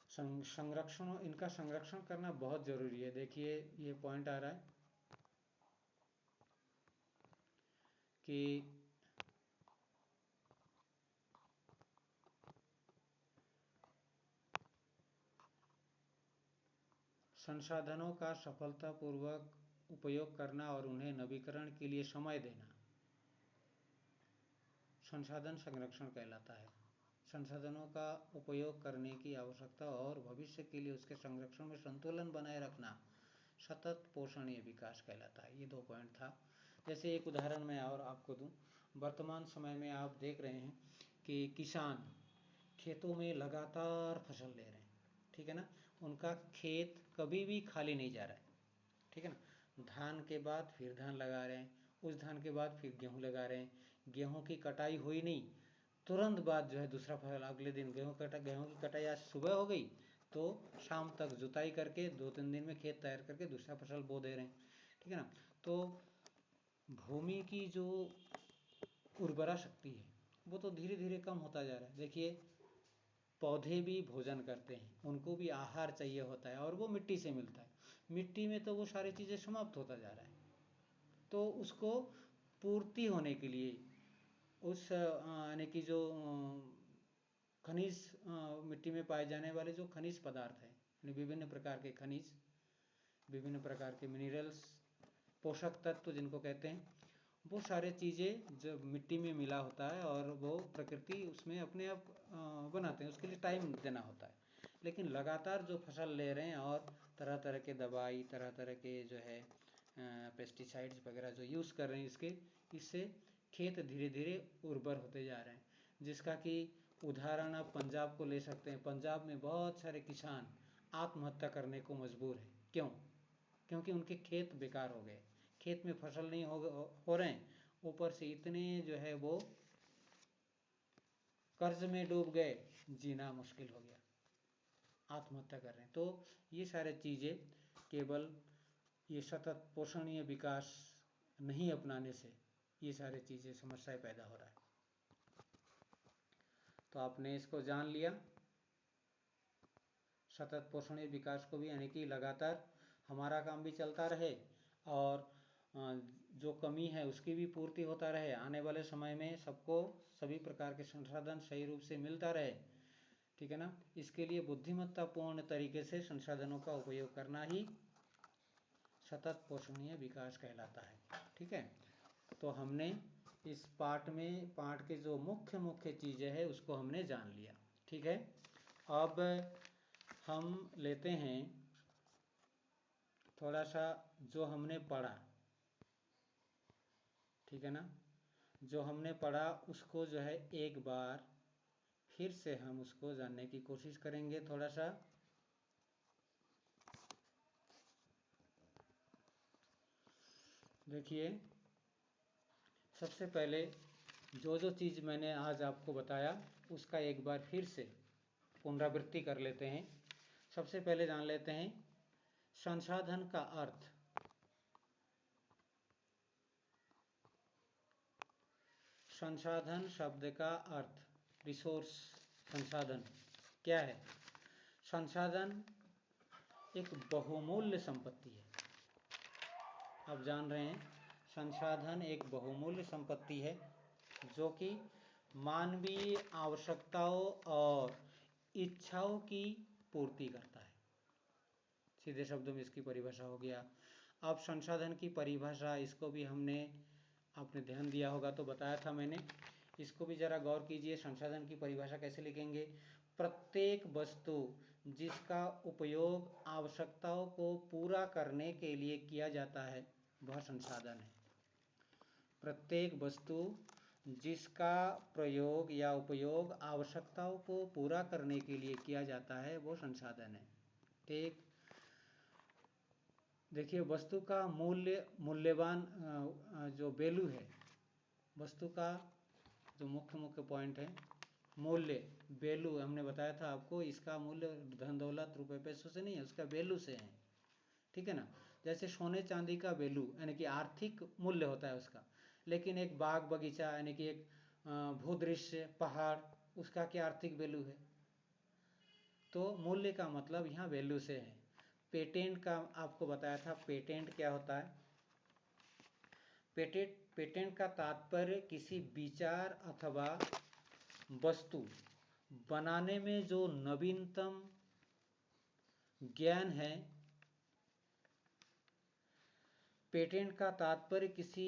संरक्षण, इनका संरक्षण करना बहुत ज़रूरी है। देखिए ये पॉइंट आ रहा है कि संसाधनों का सफलतापूर्वक उपयोग करना और उन्हें नवीकरण के लिए समय देना संसाधन संरक्षण कहलाता है। संसाधनों का उपयोग करने की आवश्यकता और भविष्य के लिए उसके संरक्षण में संतुलन बनाए रखना सतत पोषणीय विकास कहलाता है। ये 2 पॉइंट था। जैसे एक उदाहरण मैं और आपको दूं, वर्तमान समय में आप देख रहे हैं कि किसान खेतों में लगातार फसल ले रहे हैं, ठीक है ना। उनका खेत कभी भी खाली नहीं जा रहा है, ठीक है ना। धान के बाद फिर धान लगा रहे हैं, उस धान के बाद फिर गेहूं लगा रहे हैं। गेहूं की कटाई हुई नहीं, तुरंत बाद जो है दूसरा फसल अगले दिन गेहूं की कटाई आज सुबह हो गई तो शाम तक जुताई करके 2-3 दिन में खेत तैयार करके दूसरा फसल बो दे रहे हैं, ठीक है ना। तो भूमि की जो उर्वरा शक्ति है वो तो धीरे धीरे कम होता जा रहा है। देखिए, पौधे भी भोजन करते हैं, उनको भी आहार चाहिए होता है और वो मिट्टी से मिलता है। मिट्टी में तो वो सारी चीज़ें समाप्त होता जा रहा है, तो उसको पूर्ति होने के लिए उस यानी कि जो खनिज मिट्टी में पाए जाने वाले जो खनिज पदार्थ हैं, यानी विभिन्न प्रकार के खनिज, विभिन्न प्रकार के मिनरल्स, पोषक तत्व जिनको कहते हैं, वो सारे चीज़ें जब मिट्टी में मिला होता है और वो प्रकृति उसमें अपने आप बनाते हैं, उसके लिए टाइम देना होता है। लेकिन लगातार जो फसल ले रहे हैं और तरह तरह के दवाई, तरह तरह के जो है पेस्टिसाइड्स वगैरह जो यूज़ कर रहे हैं, इससे खेत धीरे धीरे उर्वर होते जा रहे हैं। जिसका कि उदाहरण आप पंजाब को ले सकते हैं। पंजाब में बहुत सारे किसान आत्महत्या करने को मजबूर हैं। क्यों? क्योंकि उनके खेत बेकार हो गए, खेत में फसल नहीं हो रहे हैं, ऊपर से इतने जो है वो कर्ज में डूब गए, जीना मुश्किल हो गया, आत्महत्या कर रहे हैं। तो ये सारे चीज़ें केवल ये सतत पोषणीय विकास नहीं अपनाने से ये सारी चीज़ें समस्याएं पैदा हो रहा है। तो आपने इसको जान लिया, सतत पोषणीय विकास को भी, यानी कि लगातार हमारा काम भी चलता रहे और जो कमी है उसकी भी पूर्ति होता रहे, आने वाले समय में सबको सभी प्रकार के संसाधन सही रूप से मिलता रहे, ठीक है ना। इसके लिए बुद्धिमत्तापूर्ण तरीके से संसाधनों का उपयोग करना ही सतत पोषणीय विकास कहलाता है, ठीक है। तो हमने इस पाठ के जो मुख्य चीज़ें हैं उसको हमने जान लिया, ठीक है। अब हम लेते हैं थोड़ा सा जो हमने पढ़ा, ठीक है ना। जो हमने पढ़ा उसको जो है एक बार फिर से हम उसको जानने की कोशिश करेंगे थोड़ा सा। देखिए, सबसे पहले जो चीज़ मैंने आज आपको बताया उसका एक बार फिर से पुनरावृत्ति कर लेते हैं। सबसे पहले जान लेते हैं संसाधन का अर्थ। संसाधन शब्द का अर्थ, रिसोर्स, संसाधन क्या है? संसाधन एक बहुमूल्य संपत्ति है। आप जान रहे हैं, संसाधन एक बहुमूल्य संपत्ति है जो कि मानवीय आवश्यकताओं और इच्छाओं की पूर्ति करता है। सीधे शब्दों में इसकी परिभाषा हो गया। अब संसाधन की परिभाषा, इसको भी आपने ध्यान दिया होगा तो बताया था मैंने, इसको भी जरा गौर कीजिए। संसाधन की परिभाषा कैसे लिखेंगे? प्रत्येक वस्तु जिसका उपयोग आवश्यकताओं को पूरा करने के लिए किया जाता है वह संसाधन है। प्रत्येक वस्तु जिसका प्रयोग या उपयोग आवश्यकताओं को पूरा करने के लिए किया जाता है वो संसाधन है, ठीक। देखिए, वस्तु का मूल्यवान जो वैल्यू है, वस्तु का जो मुख्य पॉइंट है, मूल्य, वैल्यू, हमने बताया था आपको, इसका मूल्य धन दौलत रुपए पैसों से नहीं है, उसका वैल्यू से है, ठीक है ना। जैसे सोने चांदी का वैल्यू यानी कि आर्थिक मूल्य होता है उसका, लेकिन एक बाग बगीचा यानी कि एक भूदृश्य, पहाड़, उसका क्या आर्थिक वैल्यू है? तो मूल्य का मतलब यहाँ वैल्यू से है। पेटेंट का आपको बताया था, पेटेंट क्या होता है? पेटेंट का तात्पर्य किसी विचार अथवा वस्तु बनाने में जो नवीनतम ज्ञान है। पेटेंट का तात्पर्य किसी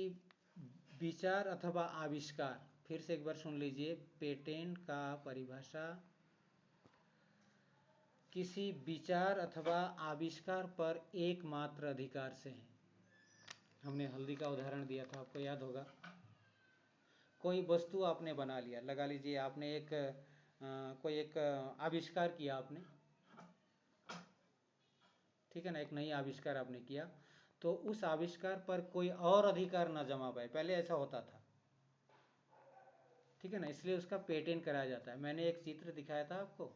विचार अथवा आविष्कार, फिर से एक बार सुन लीजिए, पेटेंट का परिभाषा किसी विचार अथवा आविष्कार पर एकमात्र अधिकार से है। हमने हल्दी का उदाहरण दिया था, आपको याद होगा। कोई वस्तु आपने बना लिया, लगा लीजिए आपने कोई एक आविष्कार किया आपने, ठीक है ना, एक नई आविष्कार आपने किया, तो उस आविष्कार पर कोई और अधिकार ना जमा पाए। पहले ऐसा होता था, ठीक है ना, इसलिए उसका पेटेंट कराया जाता है। मैंने एक चित्र दिखाया था आपको,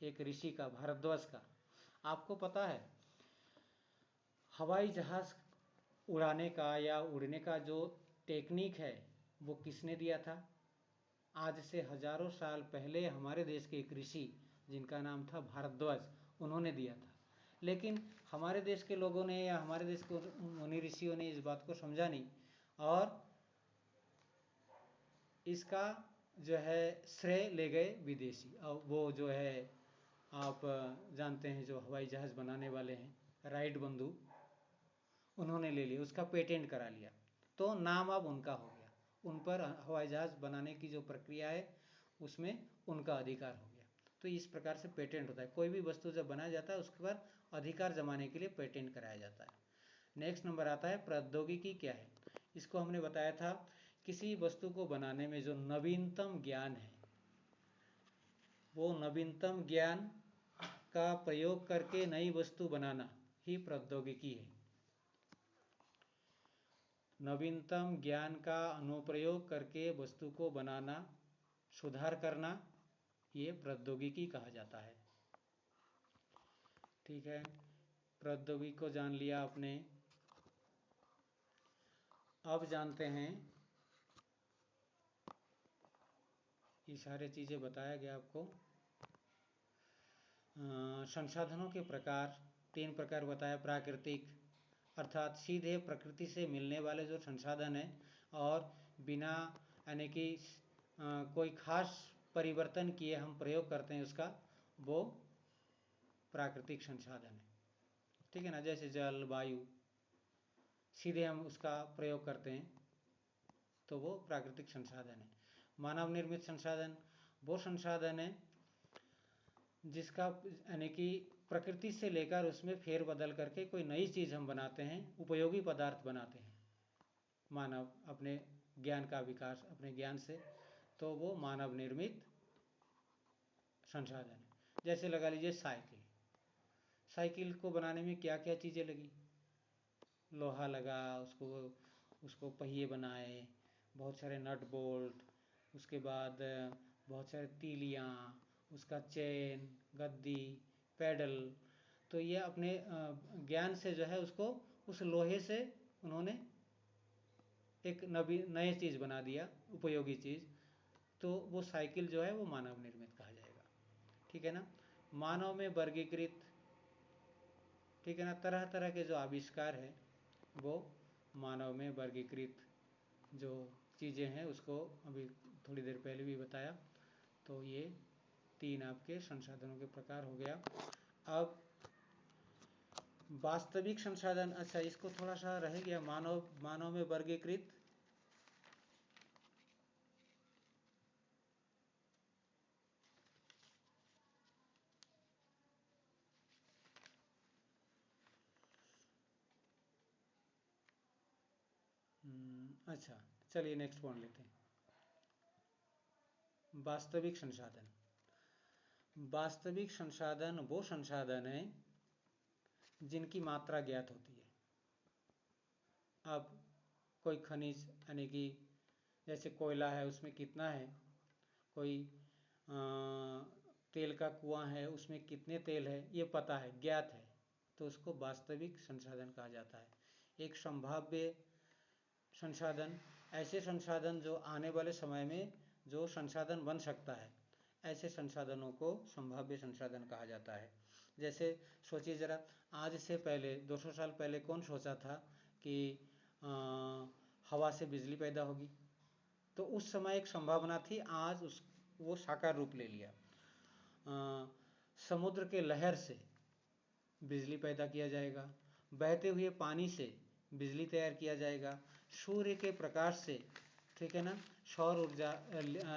एक ऋषि का, भारद्वाज का। आपको पता है हवाई जहाज उड़ाने का या उड़ने का जो टेक्निक है वो किसने दिया था? आज से हजारों साल पहले हमारे देश के एक ऋषि जिनका नाम था भारद्वाज, उन्होंने दिया था। लेकिन हमारे देश के लोगों ने या हमारे देश के मुनि ऋषियों ने इस बात को समझा नहीं, और इसका जो है श्रेय ले गए विदेशी। और वो जो है आप जानते हैं, जो हवाई जहाज बनाने वाले हैं राइट बंधु, उन्होंने ले लिया, उसका पेटेंट करा लिया, तो नाम अब उनका हो गया। उन पर हवाई जहाज बनाने की जो प्रक्रिया है उसमें उनका अधिकार हो गया। तो इस प्रकार से पेटेंट होता है। कोई भी वस्तु जब बनाया जाता है उसके बाद अधिकार जमाने के लिए पेटेंट कराया जाता है। नेक्स्ट नंबर आता है प्रौद्योगिकी क्या है। इसको हमने बताया था, किसी वस्तु को बनाने में जो नवीनतम ज्ञान है, वो नवीनतम ज्ञान का प्रयोग करके नई वस्तु बनाना ही प्रौद्योगिकी है। नवीनतम ज्ञान का अनुप्रयोग करके वस्तु को बनाना, सुधार करना, ये प्रौद्योगिकी कहा जाता है। ठीक है, प्रौद्योगिकी को जान लिया आपने। अब जानते हैं, ये सारे चीज़ें बताया गया आपको। संसाधनों के प्रकार, 3 प्रकार बताया। प्राकृतिक अर्थात सीधे प्रकृति से मिलने वाले जो संसाधन हैं और बिना यानी कि कोई खास परिवर्तन किए हम प्रयोग करते हैं उसका, वो प्राकृतिक संसाधन है। ठीक है ना, जैसे जल, वायु, सीधे हम उसका प्रयोग करते हैं तो वो प्राकृतिक संसाधन है। मानव निर्मित संसाधन वो संसाधन है जिसका यानी कि प्रकृति से लेकर उसमें फेरबदल करके कोई नई चीज़ हम बनाते हैं, उपयोगी पदार्थ बनाते हैं मानव अपने ज्ञान का विकास, अपने ज्ञान से, तो वो मानव निर्मित संसाधन है। जैसे लगा लीजिए साइकिल को बनाने में क्या क्या चीज़ें लगी, लोहा लगा, उसको पहिए बनाए, बहुत सारे नट बोल्ट, उसके बाद बहुत सारे तीलियाँ, उसका चेन, गद्दी, पैडल। तो ये अपने ज्ञान से जो है उसको, उस लोहे से उन्होंने एक नए चीज़ बना दिया, उपयोगी चीज़। तो वो साइकिल जो है वो मानव निर्मित कहा जाएगा। ठीक है ना, मानव में वर्गीकृत, ठीक है ना, तरह तरह के जो आविष्कार है वो मानव में वर्गीकृत जो चीज़ें हैं उसको अभी थोड़ी देर पहले भी बताया। तो ये 3 आपके संसाधनों के प्रकार हो गया। अब वास्तविक संसाधन, अच्छा इसको थोड़ा सा रह गया, मानव में वर्गीकृत। अच्छा चलिए नेक्स्ट पॉइंट लेते हैं, वास्तविक संसाधन। वास्तविक संसाधन वो संसाधन है जिनकी मात्रा ज्ञात होती है। अब कोई खनिज यानी कि जैसे कोयला है उसमें कितना है, कोई तेल का कुआं है उसमें कितने तेल है, ये पता है, ज्ञात है, तो उसको वास्तविक संसाधन कहा जाता है। एक संभाव्य संसाधन, ऐसे संसाधन जो आने वाले समय में जो संसाधन बन सकता है, ऐसे संसाधनों को संभाव्य संसाधन कहा जाता है। जैसे सोचिए ज़रा, आज से पहले 200 साल पहले कौन सोचा था कि हवा से बिजली पैदा होगी। तो उस समय एक संभावना थी, आज वो साकार रूप ले लिया। समुद्र के लहर से बिजली पैदा किया जाएगा, बहते हुए पानी से बिजली तैयार किया जाएगा, सूर्य के प्रकाश से, ठीक है ना, सौर ऊर्जा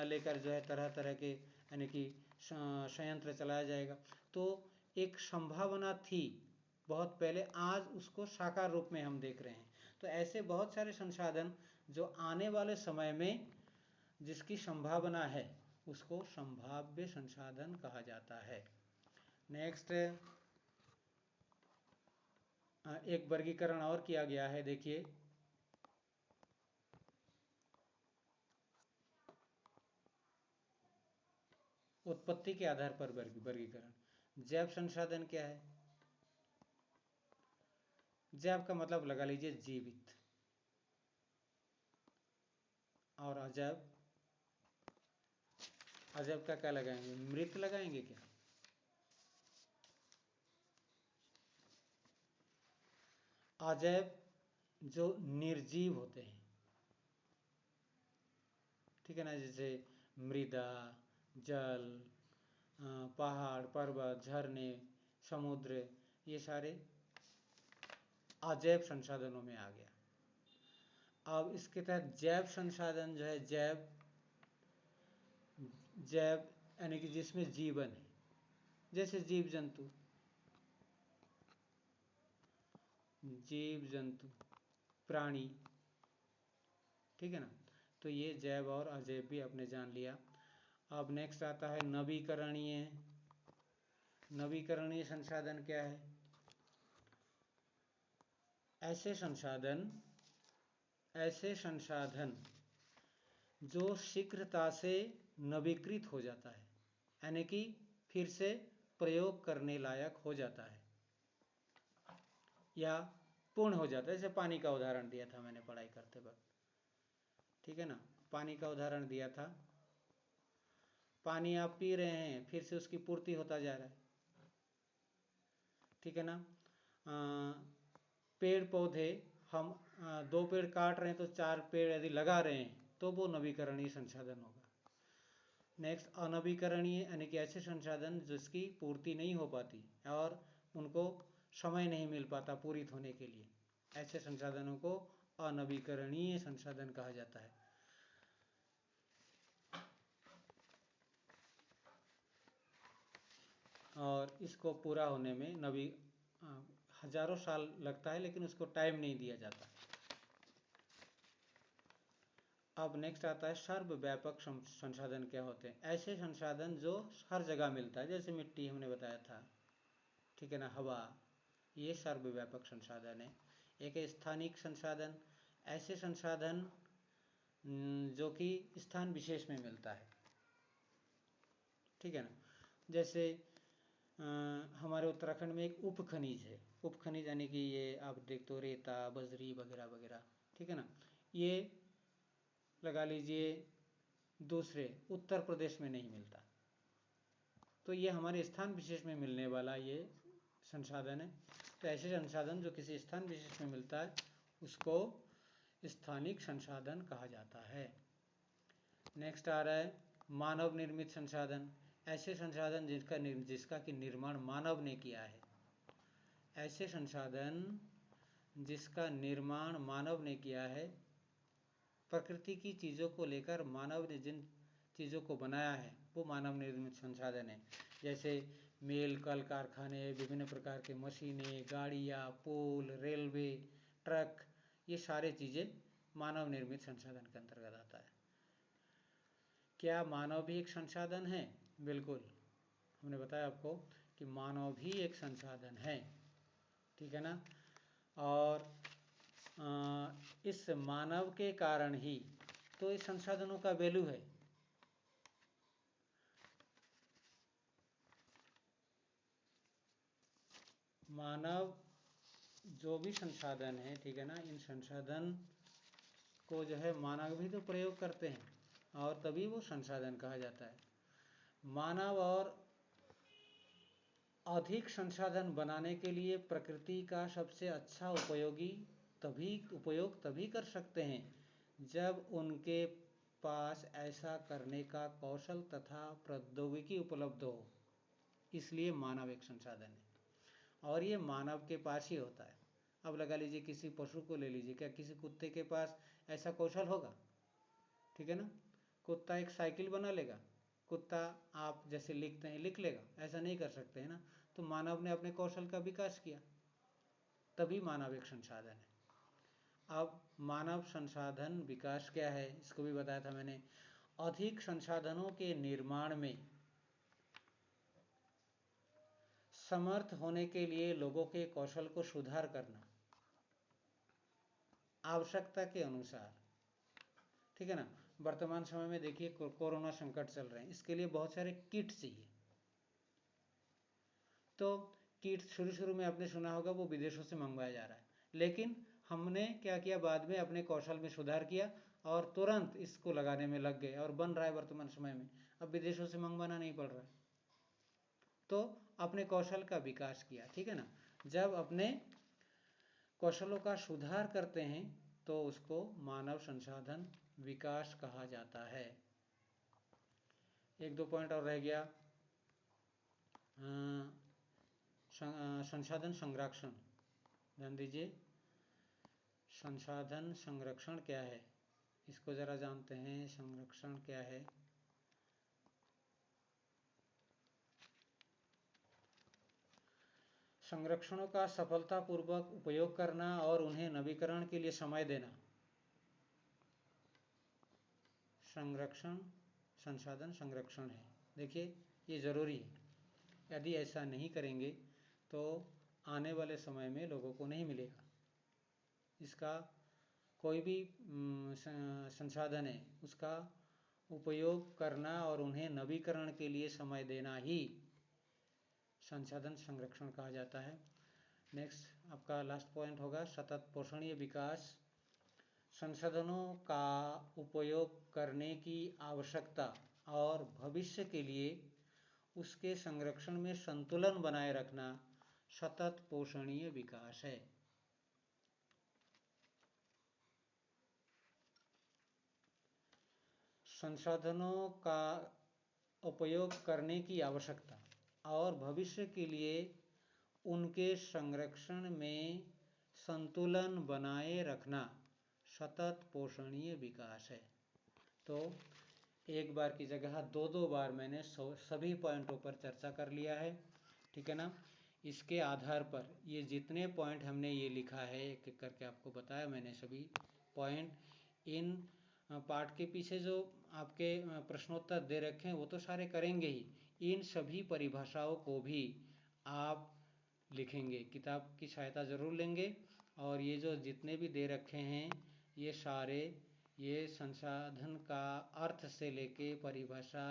लेकर जो है तरह तरह के यानी कि संयंत्र चलाया जाएगा। तो एक संभावना थी बहुत पहले, आज उसको साकार रूप में हम देख रहे हैं। तो ऐसे बहुत सारे संसाधन जो आने वाले समय में जिसकी संभावना है, उसको संभाव्य संसाधन कहा जाता है। नेक्स्ट, एक वर्गीकरण और किया गया है, देखिए। उत्पत्ति के आधार पर वर्गीकरण। जैव संसाधन क्या है? जैव का मतलब लगा लीजिए जीवित, और अजैव, अजैव का क्या लगाएंगे? मृत लगाएंगे क्या? अजैव जो निर्जीव होते हैं, ठीक है ना, जैसे मृदा, जल, पहाड़, पर्वत, झरने, समुद्र, ये सारे अजैव संसाधनों में आ गया। अब इसके तहत जैव संसाधन जो है, जैव यानी कि जिसमें जीवन है, जैसे जीव जंतु, प्राणी, ठीक है ना। तो ये जैव और अजैव भी आपने जान लिया। अब नेक्स्ट आता है नवीकरणीय। नवीकरणीय संसाधन क्या है? ऐसे संसाधन जो शीघ्रता से नवीकृत हो जाता है, यानी कि फिर से प्रयोग करने लायक हो जाता है या पूर्ण हो जाता है। जैसे पानी का उदाहरण दिया था मैंने पढ़ाई करते वक्त, ठीक है ना, पानी का उदाहरण दिया था। पानी आप पी रहे हैं, फिर से उसकी पूर्ति होता जा रहा है, ठीक है ना। पेड़ पौधे, हम 2 पेड़ काट रहे हैं तो 4 पेड़ यदि लगा रहे हैं तो वो नवीकरणीय संसाधन होगा। नेक्स्ट, अनवीकरणीय यानी कि ऐसे संसाधन जिसकी पूर्ति नहीं हो पाती और उनको समय नहीं मिल पाता पूरित होने के लिए, ऐसे संसाधनों को अनवीकरणीय संसाधन कहा जाता है। और इसको पूरा होने में हजारों साल लगता है, लेकिन उसको टाइम नहीं दिया जाता। अब नेक्स्ट आता है सर्वव्यापक संसाधन क्या होते हैं? ऐसे संसाधन जो हर जगह मिलता है, जैसे मिट्टी हमने बताया था, ठीक है ना, हवा, ये सर्वव्यापक संसाधन है। एक है स्थानिक संसाधन, ऐसे संसाधन जो कि स्थान विशेष में मिलता है, ठीक है ना। जैसे हमारे उत्तराखंड में एक उप खनिज है। उप खनिज यानी कि ये आप देखते हो रेता, बजरी वगैरह वगैरह, ठीक है ना। ये लगा लीजिए दूसरे उत्तर प्रदेश में नहीं मिलता, तो ये हमारे स्थान विशेष में मिलने वाला ये संसाधन है। तो ऐसे संसाधन जो किसी स्थान विशेष में मिलता है उसको स्थानिक संसाधन कहा जाता है। नेक्स्ट आ रहा है मानव निर्मित संसाधन। ऐसे संसाधन जिसका कि निर्माण मानव ने किया है। ऐसे संसाधन जिसका निर्माण मानव ने किया है, प्रकृति की चीज़ों को लेकर मानव ने जिन चीज़ों को बनाया है वो मानव निर्मित संसाधन है। जैसे मिल, कल कारखाने, विभिन्न प्रकार के मशीनें, गाड़ियाँ, पुल, रेलवे, ट्रक, ये सारे चीज़ें मानव निर्मित संसाधन के अंतर्गत आता है। क्या मानव भी एक संसाधन है? बिल्कुल, हमने बताया आपको कि मानव भी एक संसाधन है, ठीक है ना। और इस मानव के कारण ही तो इस संसाधनों का वैल्यू है। मानव जो भी संसाधन है, ठीक है ना, इन संसाधन को जो है मानव भी तो प्रयोग करते हैं और तभी वो संसाधन कहा जाता है। मानव और अधिक संसाधन बनाने के लिए प्रकृति का सबसे अच्छा उपयोगी तभी उपयोग तभी कर सकते हैं जब उनके पास ऐसा करने का कौशल तथा प्रौद्योगिकी उपलब्ध हो। इसलिए मानव एक संसाधन है और ये मानव के पास ही होता है। अब लगा लीजिए किसी पशु को ले लीजिए, क्या किसी कुत्ते के पास ऐसा कौशल होगा? ठीक है ना। कुत्ता एक साइकिल बना लेगा, कुत्ता आप जैसे लिखते हैं लिख लेगा, ऐसा नहीं कर सकते है ना। तो मानव ने अपने कौशल का विकास किया, तभी मानव एक संसाधन है। अब मानव संसाधन विकास क्या है, इसको भी बताया था मैंने। अधिक संसाधनों के निर्माण में समर्थ होने के लिए लोगों के कौशल को सुधार करना, आवश्यकता के अनुसार। ठीक है ना। वर्तमान समय में देखिए कोरोना संकट चल रहे हैं, इसके लिए बहुत सारे किट चाहिए। तो किट शुरू में आपने सुना होगा वो विदेशों से मंगवाया जा रहा है, लेकिन हमने क्या किया, बाद में अपने कौशल में सुधार किया और तुरंत इसको लगाने में लग गए और बन रहा है वर्तमान समय में। अब विदेशों से मंगवाना नहीं पड़ रहा है, तो अपने कौशल का विकास किया। ठीक है ना। जब अपने कौशलों का सुधार करते हैं तो उसको मानव संसाधन विकास कहा जाता है। एक दो पॉइंट और रह गया। संसाधन संरक्षण, ध्यान दीजिए। संसाधन संरक्षण क्या है, इसको जरा जानते हैं। संरक्षण क्या है? संरक्षणों का सफलतापूर्वक उपयोग करना और उन्हें नवीकरण के लिए समय देना। संरक्षण संसाधन संरक्षण है। देखिए ये ज़रूरी है, यदि ऐसा नहीं करेंगे तो आने वाले समय में लोगों को नहीं मिलेगा। इसका कोई भी संसाधन है उसका उपयोग करना और उन्हें नवीकरण के लिए समय देना ही संसाधन संरक्षण कहा जाता है। नेक्स्ट आपका लास्ट पॉइंट होगा सतत पोषणीय विकास। संसाधनों का उपयोग करने की आवश्यकता और भविष्य के लिए उसके संरक्षण में संतुलन बनाए रखना सतत पोषणीय विकास है। संसाधनों का उपयोग करने की आवश्यकता और भविष्य के लिए उनके संरक्षण में संतुलन बनाए रखना सतत पोषणीय विकास है। तो एक बार की जगह दो बार मैंने सभी पॉइंटों पर चर्चा कर लिया है। ठीक है ना। इसके आधार पर ये जितने पॉइंट हमने ये लिखा है एक एक करके आपको बताया मैंने सभी पॉइंट। इन पाठ के पीछे जो आपके प्रश्नोत्तर दे रखे हैं वो तो सारे करेंगे ही, इन सभी परिभाषाओं को भी आप लिखेंगे, किताब की सहायता ज़रूर लेंगे। और ये जो जितने भी दे रखे हैं ये सारे, ये संसाधन का अर्थ से लेके परिभाषा,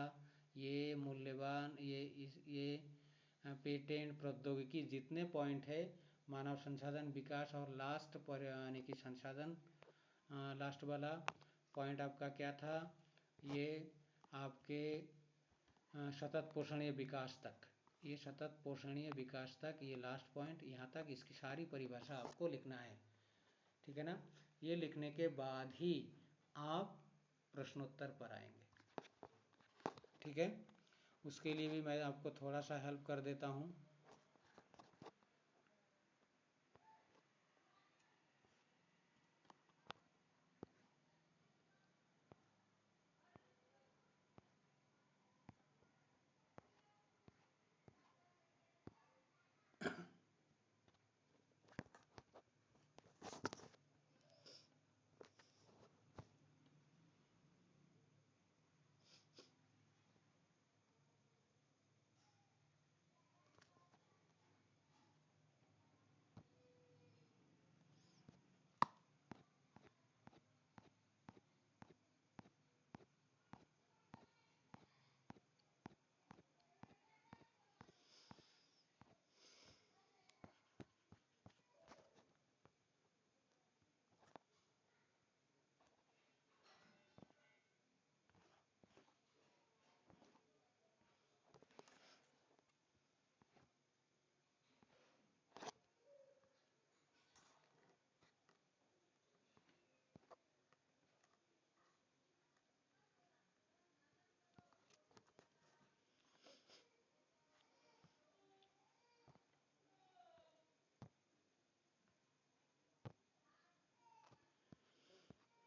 ये मूल्यवान, ये पेटेंट, प्रौद्योगिकी, जितने पॉइंट है, मानव संसाधन विकास और लास्ट पर यानी कि संसाधन लास्ट वाला पॉइंट आपका क्या था, ये आपके सतत पोषणीय विकास तक, ये सतत पोषणीय विकास तक, ये लास्ट पॉइंट यहाँ तक, इसकी सारी परिभाषा आपको लिखना है। ठीक है ना। ये लिखने के बाद ही आप प्रश्नोत्तर पर आएंगे। ठीक है। उसके लिए भी मैं आपको थोड़ा सा हेल्प कर देता हूँ।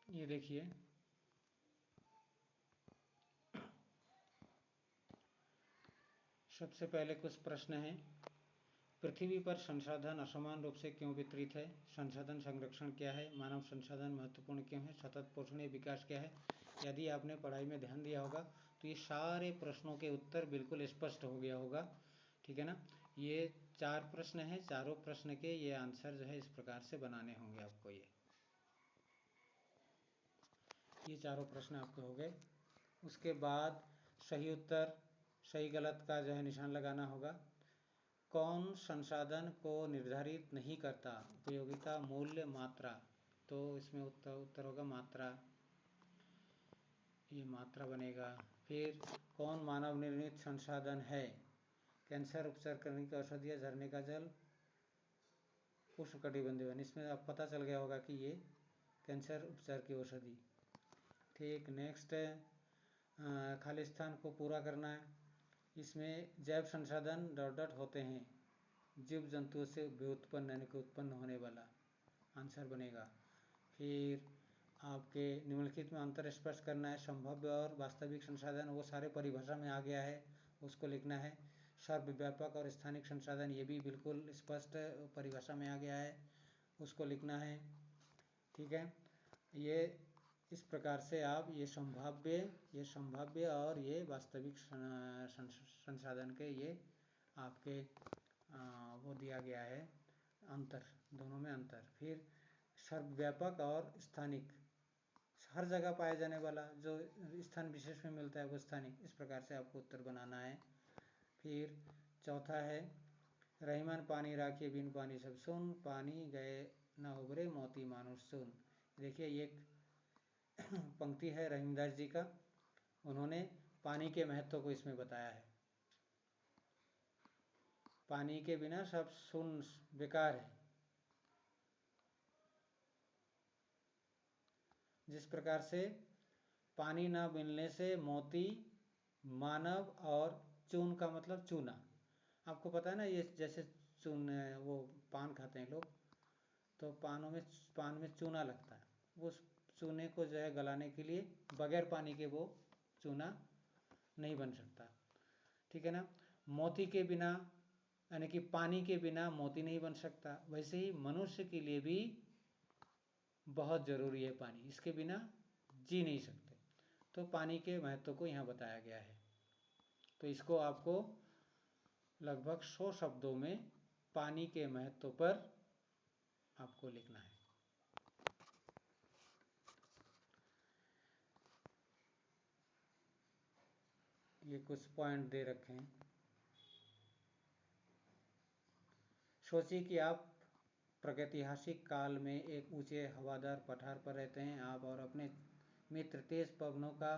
ये देखिए, सबसे पहले कुछ प्रश्न हैं। पृथ्वी पर संसाधन असमान रूप से क्यों वितरित है? संसाधन संरक्षण क्या है? मानव संसाधन महत्वपूर्ण क्यों है? सतत पोषणीय विकास क्या है? यदि आपने पढ़ाई में ध्यान दिया होगा तो ये सारे प्रश्नों के उत्तर बिल्कुल स्पष्ट हो गया होगा, ठीक है ना। ये 4 प्रश्न हैं, चारों प्रश्न के ये आंसर जो है इस प्रकार से बनाने होंगे आपको। ये चारों प्रश्न आपके हो गए। उसके बाद सही उत्तर, सही गलत का जो है निशान लगाना होगा। कौन संसाधन को निर्धारित नहीं करता? उपयोगिता, मूल्य, मात्रा। तो इसमें उत्तर होगा मात्रा, ये मात्रा बनेगा। फिर कौन मानव निर्मित संसाधन है? कैंसर उपचार करने की औषधियाँ, झरने का जल, उष्णकटिबंधीय वन। इसमें अब पता चल गया होगा कि ये कैंसर उपचार की औषधि। ठीक, नेक्स्ट खाली स्थान को पूरा करना है। इसमें जैव संसाधन डॉट डॉट होते हैं, जीव जंतुओं से व्युत्पन्न यानी कि उत्पन्न होने वाला, आंसर बनेगा। फिर आपके निम्नलिखित में अंतर स्पष्ट करना है। संभाव्य और वास्तविक संसाधन वो सारे परिभाषा में आ गया है, उसको लिखना है। सर्वव्यापक और स्थानिक संसाधन ये भी बिल्कुल स्पष्ट परिभाषा में आ गया है, उसको लिखना है, ठीक है। ये इस प्रकार से आप ये संभाव्य और ये वास्तविक संसाधन के ये आपके वो दिया गया है अंतर, दोनों में अंतर। फिर सर्वव्यापक और स्थानिक, हर जगह पाया जाने वाला, जो स्थान विशेष में मिलता है वो स्थानिक, इस प्रकार से आपको उत्तर बनाना है। फिर चौथा है रहीमान पानी राखिए बिन पानी सब सुन, पानी गए न उबरे मोती मानुष सुन। देखिए ये एक पंक्ति है रहीमदास जी का, उन्होंने पानी के महत्व को इसमें बताया है। पानी के बिना सब सुन बेकार है। जिस प्रकार से पानी ना मिलने से मोती, मानव और चून का मतलब चूना, आपको पता है ना, ये जैसे चून वो पान खाते हैं लोग, तो पान में चूना लगता है, उस चूने को जो है गलाने के लिए बगैर पानी के वो चूना नहीं बन सकता, ठीक है ना। मोती के बिना यानी कि पानी के बिना मोती नहीं बन सकता, वैसे ही मनुष्य के लिए भी बहुत ज़रूरी है पानी, इसके बिना जी नहीं सकते। तो पानी के महत्व को यहाँ बताया गया है। तो इसको आपको लगभग 100 शब्दों में पानी के महत्व पर आपको लिखना है। ये कुछ पॉइंट दे रखे हैं। सोचिए कि आप प्रागैतिहासिक काल में एक ऊंचे हवादार पठार पर रहते हैं। आप और अपने मित्र तेज पवनों का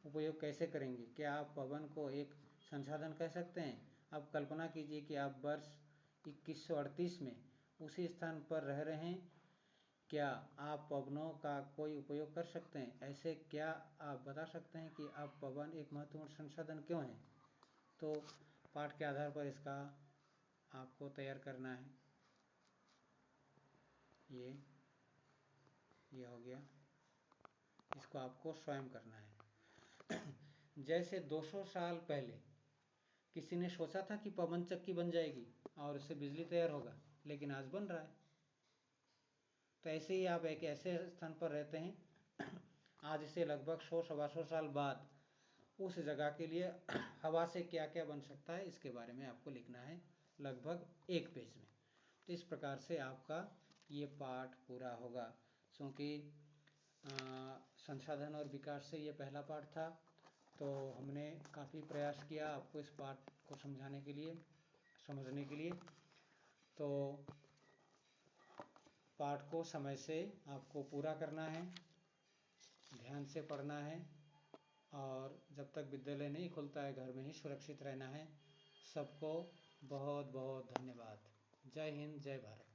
उपयोग कैसे करेंगे? क्या आप पवन को एक संसाधन कह सकते हैं? अब कल्पना कीजिए कि आप वर्ष 2138 में उसी स्थान पर रह रहे हैं। क्या आप पवनों का कोई उपयोग कर सकते हैं? ऐसे क्या आप बता सकते हैं कि अब पवन एक महत्वपूर्ण संसाधन क्यों है? तो पाठ के आधार पर इसका आपको तैयार करना है। ये हो गया, इसको आपको स्वयं करना है। जैसे 200 साल पहले किसी ने सोचा था कि पवन चक्की बन जाएगी और उससे बिजली तैयार होगा, लेकिन आज बन रहा है। तो ऐसे ही आप एक ऐसे स्थान पर रहते हैं, आज से लगभग 100-125 साल बाद उस जगह के लिए हवा से क्या क्या बन सकता है इसके बारे में आपको लिखना है, लगभग 1 पेज में। तो इस प्रकार से आपका ये पाठ पूरा होगा, क्योंकि संसाधन और विकास से ये पहला पाठ था। तो हमने काफ़ी प्रयास किया आपको इस पाठ को समझाने के लिए, समझने के लिए। तो पाठ को समय से आपको पूरा करना है, ध्यान से पढ़ना है, और जब तक विद्यालय नहीं खुलता है घर में ही सुरक्षित रहना है। सबको बहुत बहुत धन्यवाद। जय हिंद, जय भारत।